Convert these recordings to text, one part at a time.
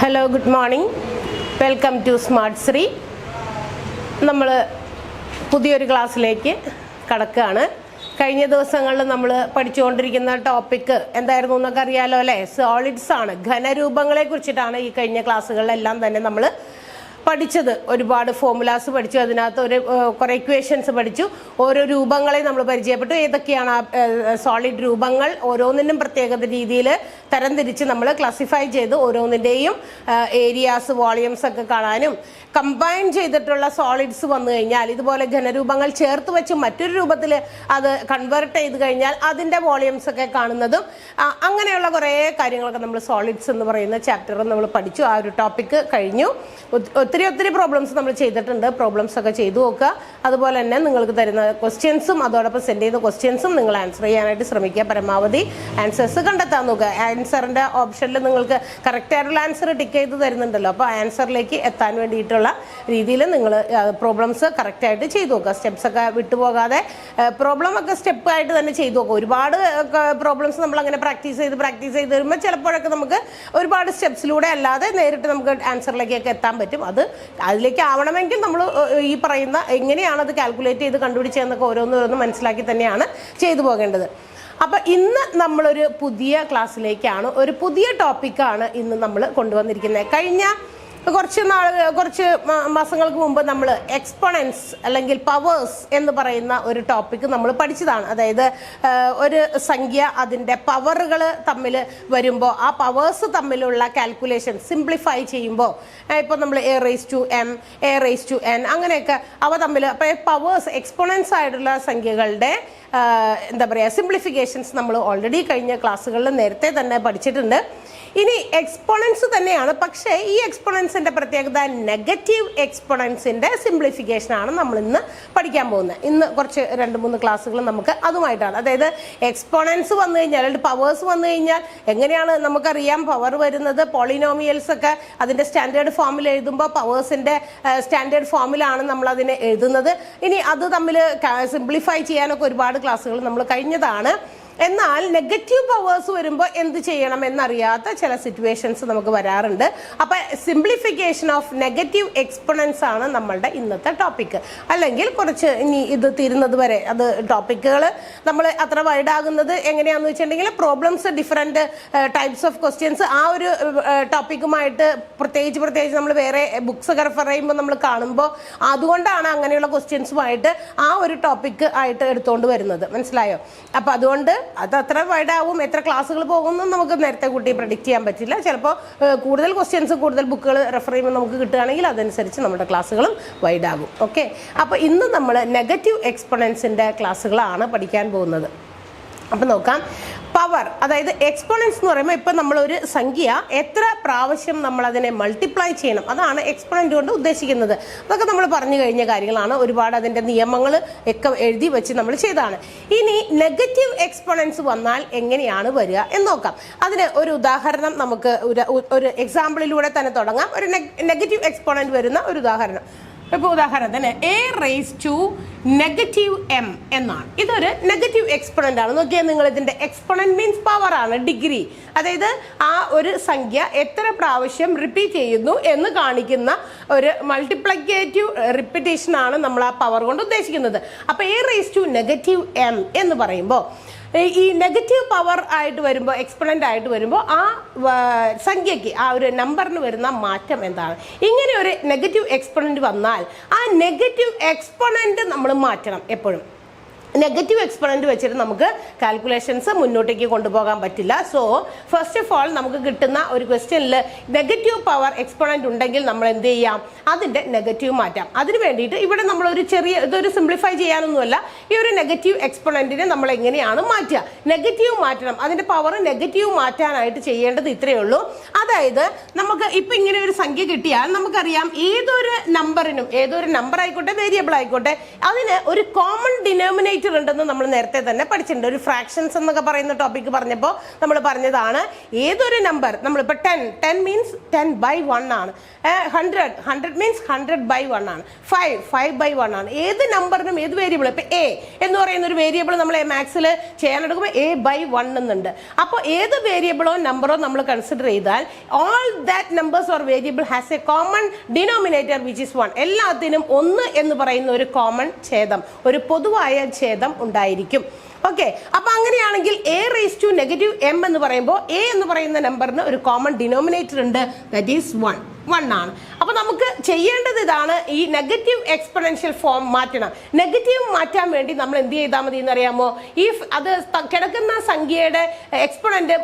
Hello, good morning. Welcome to smart Sree. നമ്മൾ പുതിയൊരു ക്ലാസ്സിലേക്ക് കടക്കുകയാണ്. കഴിഞ്ഞ ദിവസങ്ങളിൽ നമ്മൾ പഠിച്ചുകൊണ്ടിരിക്കുന്ന ടോപ്പിക്ക് എന്തായിരുന്നു എന്നൊക്കെ അറിയാലോ അല്ലേ? സോളിഡ്സ് ആണ്, ഘനരൂപങ്ങളെ കുറിച്ചിട്ടാണ് ഈ കഴിഞ്ഞ ക്ലാസ്സുകളിലെല്ലാം തന്നെ നമ്മൾ പഠിച്ചത്. ഒരുപാട് ഫോർമുലാസ് പഠിച്ചു, അതിനകത്ത് കുറേ ഇക്വേഷൻസ് പഠിച്ചു, ഓരോ രൂപങ്ങളെ നമ്മൾ പരിചയപ്പെട്ടു. ഏതൊക്കെയാണ് സോളിഡ് രൂപങ്ങൾ, ഓരോന്നിനും പ്രത്യേക രീതിയിൽ തരംതിരിച്ച് നമ്മൾ ക്ലാസിഫൈ ചെയ്ത് ഓരോന്നിൻ്റെയും ഏരിയാസ്, വോളിയംസ് ഒക്കെ കാണാനും, കമ്പൈൻ ചെയ്തിട്ടുള്ള സോളിഡ്സ് വന്നു കഴിഞ്ഞാൽ ഇതുപോലെ ഘനരൂപങ്ങൾ ചേർത്ത് വെച്ച് മറ്റൊരു രൂപത്തിൽ അത് കൺവേർട്ട് ചെയ്ത് കഴിഞ്ഞാൽ അതിൻ്റെ വോളിയംസ് ഒക്കെ കാണുന്നതും അങ്ങനെയുള്ള കുറേ കാര്യങ്ങളൊക്കെ നമ്മൾ സോളിഡ്സ് എന്ന് പറയുന്ന ചാപ്റ്ററിൽ നമ്മൾ പഠിച്ചു. ആ ഒരു ടോപ്പിക്ക് കഴിഞ്ഞു. ഒത്തിരി പ്രോബ്ലംസ് നമ്മൾ ചെയ്തിട്ടുണ്ട്. പ്രോബ്ലംസ് ഒക്കെ ചെയ്തു നോക്കുക. അതുപോലെ തന്നെ നിങ്ങൾക്ക് തരുന്ന ക്വസ്റ്റ്യൻസും അതോടൊപ്പം സെൻഡ് ചെയ്യുന്ന ക്വസ്റ്റ്യൻസും നിങ്ങൾ ആൻസർ ചെയ്യാനായിട്ട് ശ്രമിക്കുക. പരമാവധി ആൻസേഴ്സ് കണ്ടെത്താൻ നോക്കുക. ആൻസറിൻ്റെ ഓപ്ഷനിൽ നിങ്ങൾക്ക് കറക്റ്റായിട്ടുള്ള ആൻസർ ടിക്ക് ചെയ്ത് തരുന്നുണ്ടല്ലോ, അപ്പോൾ ആൻസറിലേക്ക് എത്താൻ വേണ്ടിയിട്ടുള്ള രീതിയിൽ നിങ്ങൾ പ്രോബ്ലംസ് കറക്റ്റായിട്ട് ചെയ്തു നോക്കുക. സ്റ്റെപ്സ് ഒക്കെ വിട്ടുപോകാതെ പ്രോബ്ലം ഒക്കെ സ്റ്റെപ്പായിട്ട് തന്നെ ചെയ്തു നോക്കുക. ഒരുപാട് പ്രോബ്ലംസ് നമ്മൾ അങ്ങനെ പ്രാക്ടീസ് ചെയ്ത് വരുമ്പോൾ ചിലപ്പോഴൊക്കെ നമുക്ക് ഒരുപാട് സ്റ്റെപ്സിലൂടെ അല്ലാതെ നേരിട്ട് നമുക്ക് ആൻസറിലേക്കൊക്കെ എത്താൻ പറ്റും. അതിലേക്ക് ആവണമെങ്കിൽ നമ്മൾ ഈ പറയുന്ന എങ്ങനെയാണ് അത് കാൽക്കുലേറ്റ് ചെയ്ത് കണ്ടുപിടിച്ചതെന്നൊക്കെ ഓരോന്നോരോന്ന് മനസ്സിലാക്കി തന്നെയാണ് ചെയ്തു പോകേണ്ടത്. അപ്പം ഇന്ന് നമ്മളൊരു പുതിയ ക്ലാസ്സിലേക്കാണ്, ഒരു പുതിയ ടോപ്പിക്കാണ് ഇന്ന് നമ്മൾ കൊണ്ടുവന്നിരിക്കുന്നത്. കഴിഞ്ഞ കുറച്ച് മാസങ്ങൾക്ക് മുമ്പ് നമ്മൾ എക്സ്പോണൻസ് അല്ലെങ്കിൽ പവേഴ്സ് എന്ന് പറയുന്ന ഒരു ടോപ്പിക്ക് നമ്മൾ പഠിച്ചതാണ്. അതായത് ഒരു സംഖ്യ അതിൻ്റെ പവറുകൾ തമ്മിൽ വരുമ്പോൾ ആ പവേഴ്സ് തമ്മിലുള്ള കാൽക്കുലേഷൻ സിംപ്ലിഫൈ ചെയ്യുമ്പോൾ ഇപ്പോൾ നമ്മൾ a⁻m, a⁻n അങ്ങനെയൊക്കെ അവ തമ്മിൽ അപ്പോൾ പവേഴ്സ് എക്സ്പോണൻസ് ആയിട്ടുള്ള സംഖ്യകളുടെ എന്താ പറയുക സിംപ്ലിഫിക്കേഷൻസ് നമ്മൾ ഓൾറെഡി കഴിഞ്ഞ ക്ലാസ്സുകളിൽ നേരത്തെ തന്നെ പഠിച്ചിട്ടുണ്ട്. ഇനി എക്സ്പോണൻസ് തന്നെയാണ്, പക്ഷേ ഈ എക്സ്പോണൻസിൻ്റെ പ്രത്യേകത നെഗറ്റീവ് എക്സ്പോണൻസിൻ്റെ സിംപ്ലിഫിക്കേഷനാണ് നമ്മൾ ഇന്ന് പഠിക്കാൻ പോകുന്നത്. ഇന്ന് കുറച്ച് 2-3 ക്ലാസ്സുകൾ നമുക്ക് അതുമായിട്ടാണ്. അതായത് എക്സ്പോണൻസ് വന്നു കഴിഞ്ഞാൽ അല്ലെങ്കിൽ പവേഴ്സ് വന്നു കഴിഞ്ഞാൽ എങ്ങനെയാണ് നമുക്കറിയാം പവർ വരുന്നത്. പോളിനോമിയൽസ് ഒക്കെ അതിൻ്റെ സ്റ്റാൻഡേർഡ് ഫോമിൽ എഴുതുമ്പോൾ പവേഴ്സിൻ്റെ സ്റ്റാൻഡേർഡ് ഫോമിലാണ് നമ്മൾ അതിനെ എഴുതുന്നത്. ഇനി അത് തമ്മിൽ സിംപ്ലിഫൈ ചെയ്യാനൊക്കെ ഒരുപാട് ക്ലാസ്സുകൾ നമ്മൾ കഴിഞ്ഞതാണ്. എന്നാൽ നെഗറ്റീവ് പവേഴ്സ് വരുമ്പോൾ എന്ത് ചെയ്യണം എന്നറിയാത്ത ചില സിറ്റുവേഷൻസ് നമുക്ക് വരാറുണ്ട്. അപ്പം സിംപ്ലിഫിക്കേഷൻ ഓഫ് നെഗറ്റീവ് എക്സ്പോണൻസ് ആണ് നമ്മളുടെ ഇന്നത്തെ ടോപ്പിക്ക്. അല്ലെങ്കിൽ കുറച്ച് ഇനി ഇത് തീരുന്നത് വരെ അത് ടോപ്പിക്കുകൾ നമ്മൾ അത്ര വൈഡാകുന്നത് എങ്ങനെയാണെന്ന് വെച്ചിട്ടുണ്ടെങ്കിൽ problems, different types of questions ആ ഒരു ടോപ്പിക്കുമായിട്ട് പ്രത്യേകിച്ച് നമ്മൾ വേറെ ബുക്സ് ഒക്കെ റെഫർ ചെയ്യുമ്പോൾ നമ്മൾ കാണുമ്പോൾ അതുകൊണ്ടാണ് അങ്ങനെയുള്ള ക്വസ്റ്റ്യൻസുമായിട്ട് ആ ഒരു ടോപ്പിക്ക് ആയിട്ട് എടുത്തുകൊണ്ട് വരുന്നത്. മനസ്സിലായോ? അപ്പം അതുകൊണ്ട് അത് അത്ര വൈഡാവും. എത്ര ക്ലാസ്സുകൾ പോകുമെന്നും നമുക്ക് നേരത്തെ കൂട്ടി പ്രഡിക്റ്റ് ചെയ്യാൻ പറ്റില്ല. ചിലപ്പോൾ കൂടുതൽ ക്വസ്റ്റ്യൻസ്, കൂടുതൽ ബുക്കുകൾ റെഫർ ചെയ്യുമ്പോൾ നമുക്ക് കിട്ടുകയാണെങ്കിൽ അതനുസരിച്ച് നമ്മുടെ ക്ലാസ്സുകളും വൈഡാകും. ഓക്കെ, അപ്പോൾ ഇന്ന് നമ്മൾ നെഗറ്റീവ് എക്സ്പോണൻസിൻ്റെ ക്ലാസ്സുകളാണ് പഠിക്കാൻ പോകുന്നത്. അപ്പം നോക്കാം. പവർ, അതായത് എക്സ്പോണൻസ് എന്ന് പറയുമ്പോൾ ഇപ്പം നമ്മളൊരു സംഖ്യ എത്ര പ്രാവശ്യം നമ്മൾ അതിനെ മൾട്ടിപ്ലൈ ചെയ്യണം, അതാണ് എക്സ്പോണൻ്റ് കൊണ്ട് ഉദ്ദേശിക്കുന്നത്. അതൊക്കെ നമ്മൾ പറഞ്ഞു കഴിഞ്ഞ കാര്യങ്ങളാണ്. ഒരുപാട് അതിൻ്റെ നിയമങ്ങൾ ഒക്കെ എഴുതി വെച്ച് നമ്മൾ ചെയ്തതാണ്. ഇനി നെഗറ്റീവ് എക്സ്പോണൻസ് വന്നാൽ എങ്ങനെയാണ് വരിക എന്ന് നോക്കാം. അതിന് ഒരു ഉദാഹരണം നമുക്ക് ഒരു എക്സാമ്പിളിലൂടെ തന്നെ തുടങ്ങാം. ഒരു നെഗറ്റീവ് എക്സ്പോണൻറ്റ് വരുന്ന ഒരു ഉദാഹരണം. ഇപ്പോൾ ഉദാഹരണത്തിന് a⁻m എന്നാണ്. ഇതൊരു നെഗറ്റീവ് എക്സ്പോണൻ്റ് ആണ്. നോക്കിയാൽ നിങ്ങൾ ഇതിൻ്റെ എക്സ്പോണൻ്റ് മീൻസ് പവർ ആണ്, ഡിഗ്രി. അതായത് ആ ഒരു സംഖ്യ എത്ര പ്രാവശ്യം റിപ്പീറ്റ് ചെയ്യുന്നു എന്ന് കാണിക്കുന്ന ഒരു മൾട്ടിപ്ലിക്കേറ്റീവ് റിപ്പീറ്റേഷനാണ് നമ്മൾ ആ പവർ കൊണ്ട് ഉദ്ദേശിക്കുന്നത്. അപ്പോൾ a⁻m എന്ന് പറയുമ്പോൾ ഈ നെഗറ്റീവ് പവർ ആയിട്ട് വരുമ്പോൾ, എക്സ്പോണൻ്റ് ആയിട്ട് വരുമ്പോൾ ആ സംഖ്യയ്ക്ക്, ആ ഒരു നമ്പറിന് വരുന്ന മാറ്റം എന്താണ്? ഇങ്ങനെ ഒരു നെഗറ്റീവ് എക്സ്പോണൻ്റ് വന്നാൽ ആ നെഗറ്റീവ് എക്സ്പോണൻ്റ് നമ്മൾ മാറ്റണം. എപ്പോഴും നെഗറ്റീവ് എക്സ്പോണൻ്റ് വെച്ചിട്ട് നമുക്ക് കാൽക്കുലേഷൻസ് മുന്നോട്ടേക്ക് കൊണ്ടുപോകാൻ പറ്റില്ല. സോ ഫസ്റ്റ് ഓഫ് ഓൾ നമുക്ക് കിട്ടുന്ന ഒരു ക്വസ്റ്റ്യനിൽ നെഗറ്റീവ് പവർ എക്സ്പോണൻ്റ് ഉണ്ടെങ്കിൽ നമ്മൾ എന്ത് ചെയ്യാം? അതിൻ്റെ നെഗറ്റീവ് മാറ്റാം. അതിന് വേണ്ടിയിട്ട് ഇവിടെ നമ്മളൊരു ഇതൊരു സിംപ്ലിഫൈ ചെയ്യാനൊന്നുമല്ല, ഈ ഒരു നെഗറ്റീവ് എക്സ്പോണൻറ്റിനെ നമ്മൾ എങ്ങനെയാണ് മാറ്റുക? നെഗറ്റീവ് മാറ്റണം. അതിൻ്റെ പവർ നെഗറ്റീവ് മാറ്റാനായിട്ട് ചെയ്യേണ്ടത് ഇത്രയേ ഉള്ളൂ. അതായത് നമുക്ക് ഇപ്പം ഇങ്ങനെ ഒരു സംഖ്യ കിട്ടിയാൽ നമുക്കറിയാം ഏതൊരു നമ്പറിനും, ഏതൊരു നമ്പർ ആയിക്കോട്ടെ വേരിയബിൾ ആയിക്കോട്ടെ, അതിന് ഒരു കോമൺ ഡിനോമിനേറ്റർ ഡിനോമിനേറ്റർ ഉണ്ടെന്ന് നമ്മൾ നേരത്തെ തന്നെ പഠിച്ചിട്ടുണ്ട്. ഒരു ഫ്രാക്ഷൻസ് എന്നൊക്കെ പറയുന്ന ടോപ്പിക് പറഞ്ഞപ്പോൾ നമ്മൾ പറഞ്ഞതാണ് ഏതൊരു നമ്പർ നമ്മളിപ്പോൾ 10 മീൻസ് 10/1 ആണ്, 100 മീൻസ് 100/1 ആണ്, 5/1 ആണ്. ഏത് നമ്പറിനും ഏത് വേരിയബിൾ, ഇപ്പം എ എന്ന് പറയുന്ന ഒരു വേരിയബിൾ നമ്മൾ മാത്സിൽ ചെയ്യാനെടുക്കുമ്പോൾ A/1 എന്നുണ്ട്. അപ്പോൾ ഏത് വേരിയബിളോ നമ്പറോ നമ്മൾ കൺസിഡർ ചെയ്താൽ all that numbers or variable has a common denominator which is 1. എല്ലാത്തിനും 1 എന്ന് പറയുന്ന ഒരു കോമൺ ഛേദം, ഒരു പൊതുവായ ഛേദം ഉണ്ടായിരിക്കും. ഓക്കെ, അപ്പൊ അങ്ങനെയാണെങ്കിൽ a⁻m എന്ന് പറയുമ്പോൾ a എന്ന് പറയുന്ന നമ്പറിന് ഒരു കോമൺ ഡിനോമിനേറ്റർ ഉണ്ട്, ദാറ്റ് ഈസ് 1 ആണ്. അപ്പൊ നമുക്ക് ചെയ്യേണ്ടത് ഇതാണ്, ഈ നെഗറ്റീവ് എക്സ്പൊണൻഷ്യൽ ഫോം മാറ്റണം. നെഗറ്റീവ് മാറ്റാൻ വേണ്ടി നമ്മൾ എന്ത് ചെയ്താൽ മതി എന്നറിയാമോ? അത് കിടക്കുന്ന സംഖ്യയുടെ എക്സ്പൊണന്റ്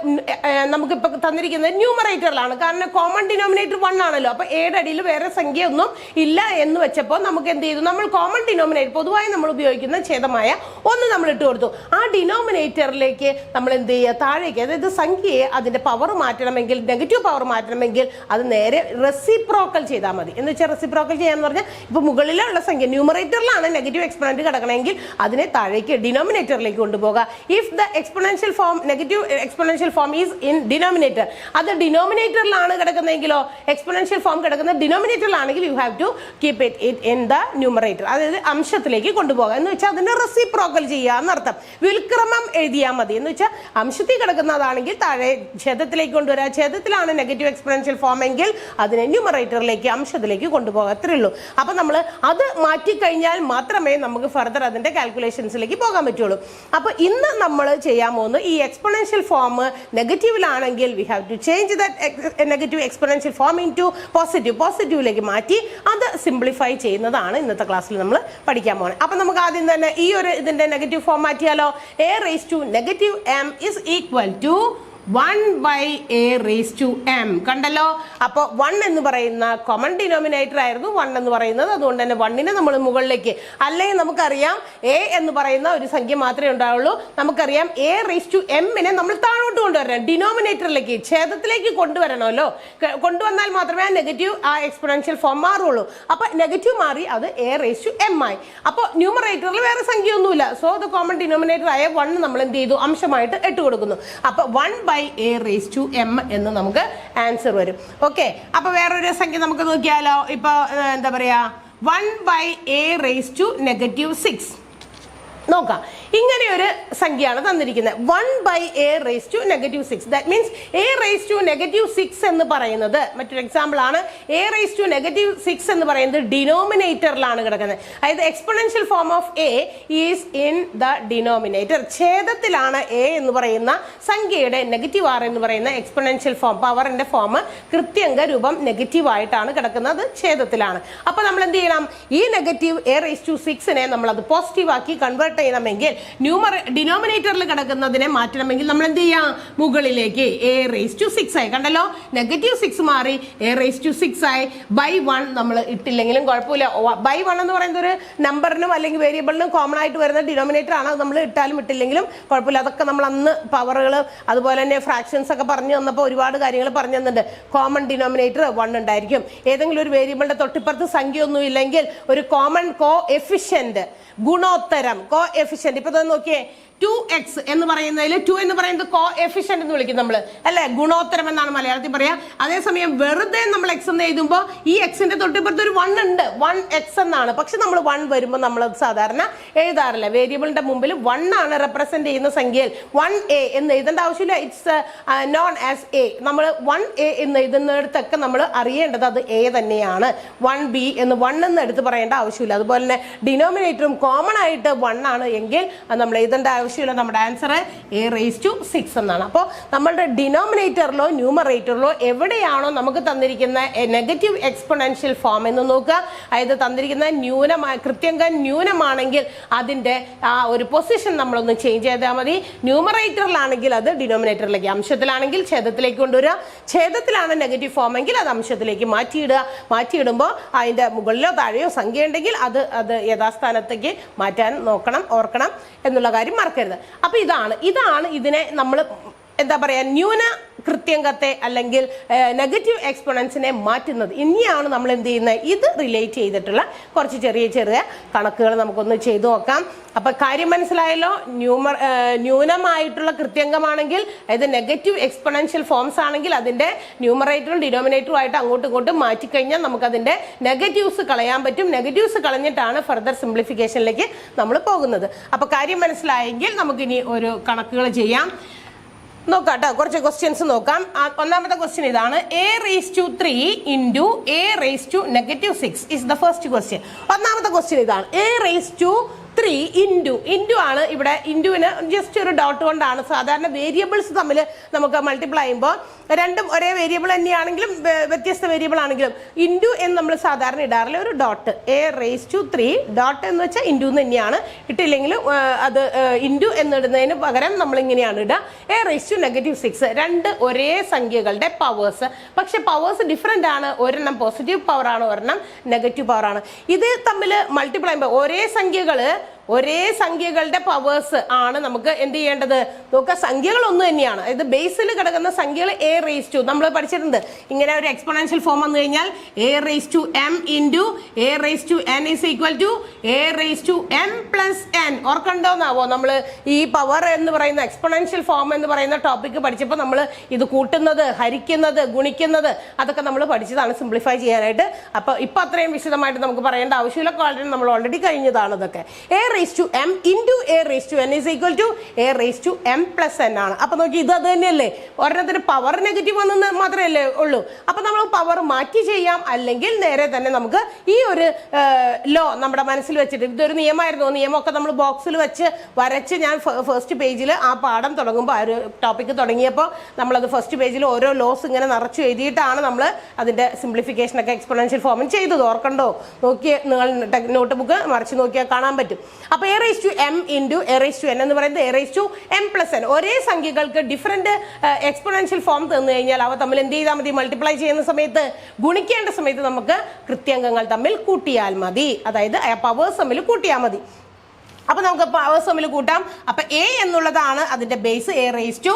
നമുക്കിപ്പോൾ തന്നിരിക്കുന്നത് ന്യൂമറേറ്ററിലാണ്, കാരണം കോമൺ ഡിനോമിനേറ്റർ 1 ആണല്ലോ. അപ്പൊ എയുടെ അടിയിൽ വേറെ സംഖ്യ ഒന്നും ഇല്ല എന്ന് വെച്ചപ്പോൾ നമുക്ക് എന്ത് ചെയ്തു, നമ്മൾ കോമൺ ഡിനോമിനേറ്റർ പൊതുവായി നമ്മൾ ഉപയോഗിക്കുന്ന ഛേദമായ 1 നമ്മൾ ഇട്ട് കൊടുത്തു. ആ ഡിനോമിനേറ്ററിലേക്ക് നമ്മൾ എന്ത് ചെയ്യുക, താഴേക്ക്, അതായത് സംഖ്യയെ അതിന്റെ പവർ മാറ്റണമെങ്കിൽ, നെഗറ്റീവ് പവർ മാറ്റണമെങ്കിൽ അത് നേരെ റെസിപ്രോക്കൽ ചെയ്താൽ മതി. എന്ന് വെച്ചാൽ റെസിപ്രോക്കൽ ചെയ്യാന്ന് പറഞ്ഞാൽ ഇപ്പൊ മുകളിലുള്ള സംഖ്യ ന്യൂമറേറ്ററിലാണ് നെഗറ്റീവ് എക്സ്പൊണന്റ് കിടക്കണമെങ്കിൽ അതിനെ താഴേക്ക് ഡിനോമിനേറ്ററിലേക്ക് കൊണ്ടുപോകുക. If the exponential form, negative exponential form is in denominator, അത് ഡിനോമിനേറ്ററിലാണ് കിടക്കുന്നതെങ്കിലോ, എക്സ്പൊണൻഷ്യൽ ഫോം കിടക്കുന്ന ഡിനോമിനേറ്ററിലാണെങ്കിൽ you have to keep it in the numerator, അതായത് അംശത്തിലേക്ക് കൊണ്ടുപോകുക. എന്ന് വെച്ചാൽ അതിനെ റെസിപ്രോക്കൽ ചെയ്യുക എന്നർത്ഥം. വിൽക്രമം എഴുതിയാൽ മതി. എന്ന് വെച്ചാൽ അംശത്തിൽ കിടക്കുന്നതാണെങ്കിൽ താഴെ ഛേദത്തിലേക്ക് കൊണ്ടുവരിക, ഛേദത്തിലാണ് നെഗറ്റീവ് എക്സ്പൊണൻഷ്യൽ ഫോം എങ്കിൽ അതിനെ ന്യൂമറേറ്ററിലേക്ക്, അംശത്തിലേക്ക് കൊണ്ടുപോകാം, അത്രേ ഉള്ളൂ. അപ്പൊ നമ്മൾ അത് മാറ്റിക്കഴിഞ്ഞാൽ മാത്രമേ നമുക്ക് ഫർദർ അതിന്റെ കാൽക്കുലേഷൻസിലേക്ക് പോകാൻ പറ്റുള്ളൂ. അപ്പൊ ഇന്ന് നമ്മൾ ചെയ്യാൻ പോകുന്നത്, ഈ എക്സ്പൊണൻഷ്യൽ ഫോം നെഗറ്റീവിലാണെങ്കിൽ we have to change that negative exponential form into പോസിറ്റീവിലേക്ക് മാറ്റി അത് സിംപ്ലിഫൈ ചെയ്യുന്നതാണ് ഇന്നത്തെ ക്ലാസ്സിൽ നമ്മൾ പഠിക്കാൻ പോകുന്നത്. അപ്പൊ നമുക്ക് ആദ്യം തന്നെ ഈ ഒരു ഇതിന്റെ നെഗറ്റീവ് ഫോം മാറ്റിയാലോ? a⁻m is equal to 1/a⁻m. കണ്ടല്ലോ. അപ്പോൾ 1 എന്ന് പറയുന്ന കോമൺ ഡിനോമിനേറ്റർ ആയിരുന്നു 1 എന്ന് പറയുന്നത്. അതുകൊണ്ട് തന്നെ 1നെ നമ്മൾ മുകളിലേക്ക്, അല്ലെങ്കിൽ നമുക്കറിയാം a എന്ന് പറയുന്ന ഒരു സംഖ്യ മാത്രമേ ഉണ്ടാവുള്ളൂ. നമുക്കറിയാം a⁻m-നെ നമ്മൾ താഴോട്ട് കൊണ്ടുവരണം, ഡിനോമിനേറ്ററിലേക്ക്, ഛേദത്തിലേക്ക് കൊണ്ടുവരണമല്ലോ. കൊണ്ടുവന്നാൽ മാത്രമേ ആ നെഗറ്റീവ്, ആ എക്സ്പൊണൻഷ്യൽ ഫോം മാറുള്ളൂ. അപ്പൊ നെഗറ്റീവ് മാറി അത് a⁻m ആയി. അപ്പോൾ ന്യൂമറേറ്ററിൽ വേറെ സംഖ്യ ഒന്നുമില്ല. സോ ദ കോമൺ ഡിനോമിനേറ്റർ ആയ 1 നമ്മൾ എന്ത് ചെയ്തു, അംശമായിട്ട് ഇട്ട് കൊടുക്കുന്നു. അപ്പൊ 1/a�m എന്ന് നമുക്ക് ആൻസർ വരും. ഓക്കെ, അപ്പൊ വേറൊരു സംഖ്യ നമുക്ക് നോക്കിയാലോ. ഇപ്പൊ എന്താ പറയാ, 1/a⁻6 നോക്കാം. ഇങ്ങനെ ഒരു സംഖ്യയാണ് തന്നിരിക്കുന്നത്, 1/a⁻6. ദാറ്റ് മീൻസ് a⁻6 എന്ന് പറയുന്നത്, മറ്റൊരു എക്സാമ്പിൾ ആണ്, a⁻6 എന്ന് പറയുന്നത് ഡിനോമിനേറ്ററിലാണ് കിടക്കുന്നത്. അതായത് exponential form of a is in the denominator. ഛേദത്തിലാണ് a എന്ന് പറയുന്ന സംഖ്യയുടെ നെഗറ്റീവ് r എന്ന് പറയുന്ന എക്സ്പൊണൻഷ്യൽ ഫോം, പവറിന്റെ ഫോം, കൃത്യംഗ രൂപം നെഗറ്റീവ് ആയിട്ടാണ് കിടക്കുന്നത്, ഛേദത്തിലാണ്. അപ്പൊ നമ്മൾ എന്ത് ചെയ്യണം, ഈ നെഗറ്റീവ് a⁻6നെ നമ്മൾ അത് പോസിറ്റീവ് ആക്കി കൺവേർട്ട് ചെയ്യണമെങ്കിൽ, ഡിനോമിനേറ്ററിൽ കിടക്കുന്നതിനെ മാറ്റണമെങ്കിൽ നമ്മൾ എന്ത് ചെയ്യാം, മുകളിലേക്ക് a⁻6 ആയി. കണ്ടല്ലോ, -6 മാറി a⁻6 ആയി. /1 നമ്മൾ ഇട്ടില്ലെങ്കിലും കുഴപ്പമില്ല. /1 എന്ന് പറയുന്ന ഒരു നമ്പറിനും അല്ലെങ്കിൽ വേരിയബിളിനും കോമൺ ആയിട്ട് വരുന്ന ഡിനോമിനേറ്റർ ആണ്. അത് നമ്മൾ ഇട്ടാലും ഇട്ടില്ലെങ്കിലും കുഴപ്പമില്ല. അതൊക്കെ നമ്മൾ അന്ന് പവറുകൾ, അതുപോലെ തന്നെ ഫ്രാക്ഷൻസ് ഒക്കെ പറഞ്ഞു തന്നപ്പോൾ ഒരുപാട് കാര്യങ്ങൾ പറഞ്ഞു തന്നിട്ടുണ്ട്. കോമൺ ഡിനോമിനേറ്റർ 1 ഉണ്ടായിരിക്കും. ഏതെങ്കിലും ഒരു വേരിയബിളിന്റെ തൊട്ടിപ്പുറത്ത് സംഖ്യ ഒന്നും ഇല്ലെങ്കിൽ ഒരു കോമൺ കോഎഫിഷ്യന്റ്, ഗുണോത്തരം, കോഎഫിഷ്യന്റ്. ഇപ്പൊ നോക്കിയേ, 2x എന്ന് പറയുന്നതിൽ 2 എന്ന് പറയുന്നത് കോഎഫിഷ്യന്റ് എന്ന് വിളിക്കും നമ്മൾ, അല്ലെ? ഗുണോത്തരം എന്നാണ് മലയാളത്തിൽ പറയാ. അതേസമയം വെറുതെ നമ്മൾ x എന്ന് എഴുതുമ്പോൾ ഈ എക്സിന്റെ തൊട്ടിപ്പുറത്ത് ഒരു 1 ഉണ്ട്, 1x എന്നാണ്. പക്ഷെ നമ്മൾ 1 വരുമ്പോൾ നമ്മൾ സാധാരണ എഴുതാറില്ല. വേരിയബിളിന്റെ മുമ്പിൽ 1 ആണ് റെപ്രസെന്റ് ചെയ്യുന്ന സംഖ്യയിൽ 1a എന്ന് എഴുതേണ്ട ആവശ്യമില്ല. It's known as a. നമ്മൾ 1a എന്ന് എഴുതുന്നിടത്തൊക്കെ നമ്മൾ അറിയേണ്ടത് അത് a തന്നെയാണ്. 1b എന്ന് 1 എന്ന് എടുത്ത് പറയേണ്ട ആവശ്യമില്ല. അതുപോലെ തന്നെ ഡിനോമിനേറ്ററും കോമൺ ആയിട്ട് 1 ആണ് എങ്കിൽ നമ്മൾ എഴുതേണ്ട ആവശ്യമില്ല. നമ്മുടെ ആൻസർ a⁻6 എന്നാണ്. അപ്പോൾ നമ്മളുടെ ഡിനോമിനേറ്ററിലോ ന്യൂമറേറ്ററിലോ എവിടെയാണോ നമുക്ക് തന്നിരിക്കുന്ന നെഗറ്റീവ് എക്സ്പൊണൻഷ്യൽ ഫോം എന്ന് നോക്കുക. അതായത് തന്നിരിക്കുന്ന ന്യൂനമായ, കൃത്യംഗ ന്യൂനമാണെങ്കിൽ അതിന്റെ ആ ഒരു പൊസിഷൻ നമ്മളൊന്ന് ചേഞ്ച് ചെയ്താൽ മതി. ന്യൂമറേറ്ററിലാണെങ്കിൽ അത് ഡിനോമിനേറ്ററിലേക്ക്, അംശത്തിലാണെങ്കിൽ ഛേദത്തിലേക്ക് കൊണ്ടുവരിക. ഛേദത്തിലാണ് നെഗറ്റീവ് ഫോം എങ്കിൽ അത് അംശത്തിലേക്ക് മാറ്റിയിടുക. മാറ്റിയിടുമ്പോൾ അതിന്റെ മുകളിലോ താഴെയോ സംഖ്യ ഉണ്ടെങ്കിൽ അത് യഥാസ്ഥാനത്തേക്ക് മാറ്റാൻ നോക്കണം, ഓർക്കണം എന്നുള്ള കാര്യം മറക്കരുത്. അപ്പൊ ഇതാണ് ഇതിനെ നമ്മൾ എന്താ പറയുക ന്യൂന കൃത്യങ്കത്തെ അല്ലെങ്കിൽ നെഗറ്റീവ് എക്സ്പോണൻസിനെ മാറ്റുന്നത്. ഇനിയാണ് നമ്മൾ എന്ത് ചെയ്യുന്നത്, ഇത് റിലേറ്റ് ചെയ്തിട്ടുള്ള കുറച്ച് ചെറിയ ചെറിയ കണക്കുകൾ നമുക്കൊന്ന് ചെയ്തു നോക്കാം. അപ്പൊ കാര്യം മനസ്സിലായല്ലോ. ന്യൂനമായിട്ടുള്ള കൃത്യങ്കമാണെങ്കിൽ അതായത് നെഗറ്റീവ് എക്സ്പോണൻഷ്യൽ ഫോംസ് ആണെങ്കിൽ അതിന്റെ ന്യൂമറേറ്ററും ഡിനോമിനേറ്ററും ആയിട്ട് അങ്ങോട്ടും ഇങ്ങോട്ടും മാറ്റിക്കഴിഞ്ഞാൽ നമുക്ക് അതിന്റെ നെഗറ്റീവ്സ് കളയാൻ പറ്റും. നെഗറ്റീവ്സ് കളഞ്ഞിട്ടാണ് ഫർദർ സിംപ്ലിഫിക്കേഷനിലേക്ക് നമ്മൾ പോകുന്നത്. അപ്പൊ കാര്യം മനസ്സിലായെങ്കിൽ നമുക്കിനി ഒരു കണക്കുകൾ ചെയ്യാം. നോക്കാം കേട്ടോ, കുറച്ച് ക്വസ്റ്റ്യൻസ് നോക്കാം. ഒന്നാമത്തെ ക്വസ്റ്റ്യൻ ഇതാണ്, a⁻³ into a⁻6 is the first question. ഒന്നാമത്തെ ക്വസ്റ്റ്യൻ ഇതാണ്, a⁻³ ഇൻറ്റു ആണ്. ഇവിടെ ഇൻറ്റുവിന് ജസ്റ്റ് ഒരു ഡോട്ട് കൊണ്ടാണ്. സാധാരണ വേരിയബിൾസ് തമ്മിൽ നമുക്ക് മൾട്ടിപ്ലൈ ചെയ്യുമ്പോൾ രണ്ടും ഒരേ വേരിയബിൾ തന്നെയാണെങ്കിലും വ്യത്യസ്ത വേരിയബിൾ ആണെങ്കിലും ഇൻറ്റു എന്ന് നമ്മൾ സാധാരണ ഇടാറില്ല, ഒരു ഡോട്ട്. a⁻³ ഡോട്ട് എന്ന് വെച്ചാൽ ഇൻറ്റു തന്നെയാണ്. ഇട്ടില്ലെങ്കിലും അത് ഇൻറ്റു എന്നിടുന്നതിന് പകരം നമ്മൾ ഇങ്ങനെയാണ് ഇടുക, a⁻⁻6. രണ്ട് ഒരേ സംഖ്യകളുടെ പവേഴ്സ്, പക്ഷെ പവേഴ്സ് ഡിഫറെൻ്റ് ആണ്. ഒരെണ്ണം പോസിറ്റീവ് പവർ ആണ്, ഒരെണ്ണം നെഗറ്റീവ് പവർ ആണ്. ഇത് തമ്മിൽ മൾട്ടിപ്ലൈ ചെയ്യുമ്പോൾ ഒരേ സംഖ്യകളുടെ പവേഴ്സ് ആണ് നമുക്ക് എന്ത് ചെയ്യേണ്ടത്. നോക്കുക, സംഖ്യകൾ ഒന്ന് തന്നെയാണ്. അതായത് ബേസിൽ കിടക്കുന്ന സംഖ്യകൾ a⁻² നമ്മൾ പഠിച്ചിട്ടുണ്ട്. ഇങ്ങനെ ഒരു എക്സ്പോണൻഷ്യൽ ഫോം വന്നു കഴിഞ്ഞാൽ a⁻m into a⁻n is equal to a⁻m plus n. ഓർക്കണ്ടോന്നാവോ, നമ്മൾ ഈ പവർ എന്ന് പറയുന്ന എക്സ്പോണൻഷ്യൽ ഫോം എന്ന് പറയുന്ന ടോപ്പിക്ക് പഠിച്ചപ്പോൾ നമ്മൾ ഇത് കൂട്ടുന്നത്, ഹരിക്കുന്നത്, ഗുണിക്കുന്നത് അതൊക്കെ നമ്മൾ പഠിച്ചതാണ് സിംപ്ലിഫൈ ചെയ്യാനായിട്ട്. അപ്പോൾ ഇപ്പം അത്രയും വിശദമായിട്ട് നമുക്ക് പറയേണ്ട ആവശ്യമില്ല, നമ്മൾ ഓൾറെഡി കഴിഞ്ഞതാണ് ഇതൊക്കെ. a⁻m into a⁻n is equal to a⁻m plus n ആണ്. അപ്പൊ നോക്കി, ഇത് അത് തന്നെയല്ലേ, ഒരെണ്ണത്തിന് പവർ നെഗറ്റീവ് വന്നെന്ന് മാത്രമല്ലേ ഉള്ളൂ. അപ്പൊ നമ്മൾ പവർ മാറ്റി ചെയ്യാം, അല്ലെങ്കിൽ നേരെ തന്നെ നമുക്ക് ഈ ഒരു ലോ നമ്മുടെ മനസ്സിൽ വെച്ചിട്ട്, ഇതൊരു നിയമമായിരുന്നു, നിയമമൊക്കെ നമ്മൾ ബോക്സിൽ വെച്ച് വരച്ച് ഞാൻ ഫസ്റ്റ് പേജിൽ ആ പാഠം തുടങ്ങുമ്പോൾ ആ ഒരു ടോപ്പിക്ക് തുടങ്ങിയപ്പോൾ നമ്മളത് ഫസ്റ്റ് പേജിൽ ഓരോ ലോസ് ഇങ്ങനെ നിറച്ചു എഴുതിയിട്ടാണ് നമ്മൾ അതിന്റെ സിംപ്ലിഫിക്കേഷനൊക്കെ എക്സ്പോണൻഷ്യൽ ഫോമും ചെയ്തത്. ഓർക്കണ്ടോ? നോക്കി നിങ്ങൾ നോട്ട് ബുക്ക് മറിച്ച് നോക്കിയാൽ കാണാൻ പറ്റും. അപ്പൊ a⁻m ഇൻറ്റു a⁻n എന്ന് പറയുന്നത് a⁻m പ്ലസ് n. ഒരേ സംഖ്യകൾക്ക് ഡിഫറെന്റ് എക്സ്പോണൻഷ്യൽ ഫോം തന്നു കഴിഞ്ഞാൽ അവ തമ്മിൽ എന്ത് ചെയ്താൽ മതി, മൾട്ടിപ്ലൈ ചെയ്യുന്ന സമയത്ത്, ഗുണിക്കേണ്ട സമയത്ത് നമുക്ക് കൃത്യംഗങ്ങൾ തമ്മിൽ കൂട്ടിയാൽ മതി. അതായത് പവേഴ്സ് തമ്മിൽ കൂട്ടിയാൽ മതി. അപ്പൊ നമുക്ക് പവേഴ്സ് തമ്മിൽ കൂട്ടാം. അപ്പൊ a എന്നുള്ളതാണ് അതിന്റെ ബേസ്, a⁻³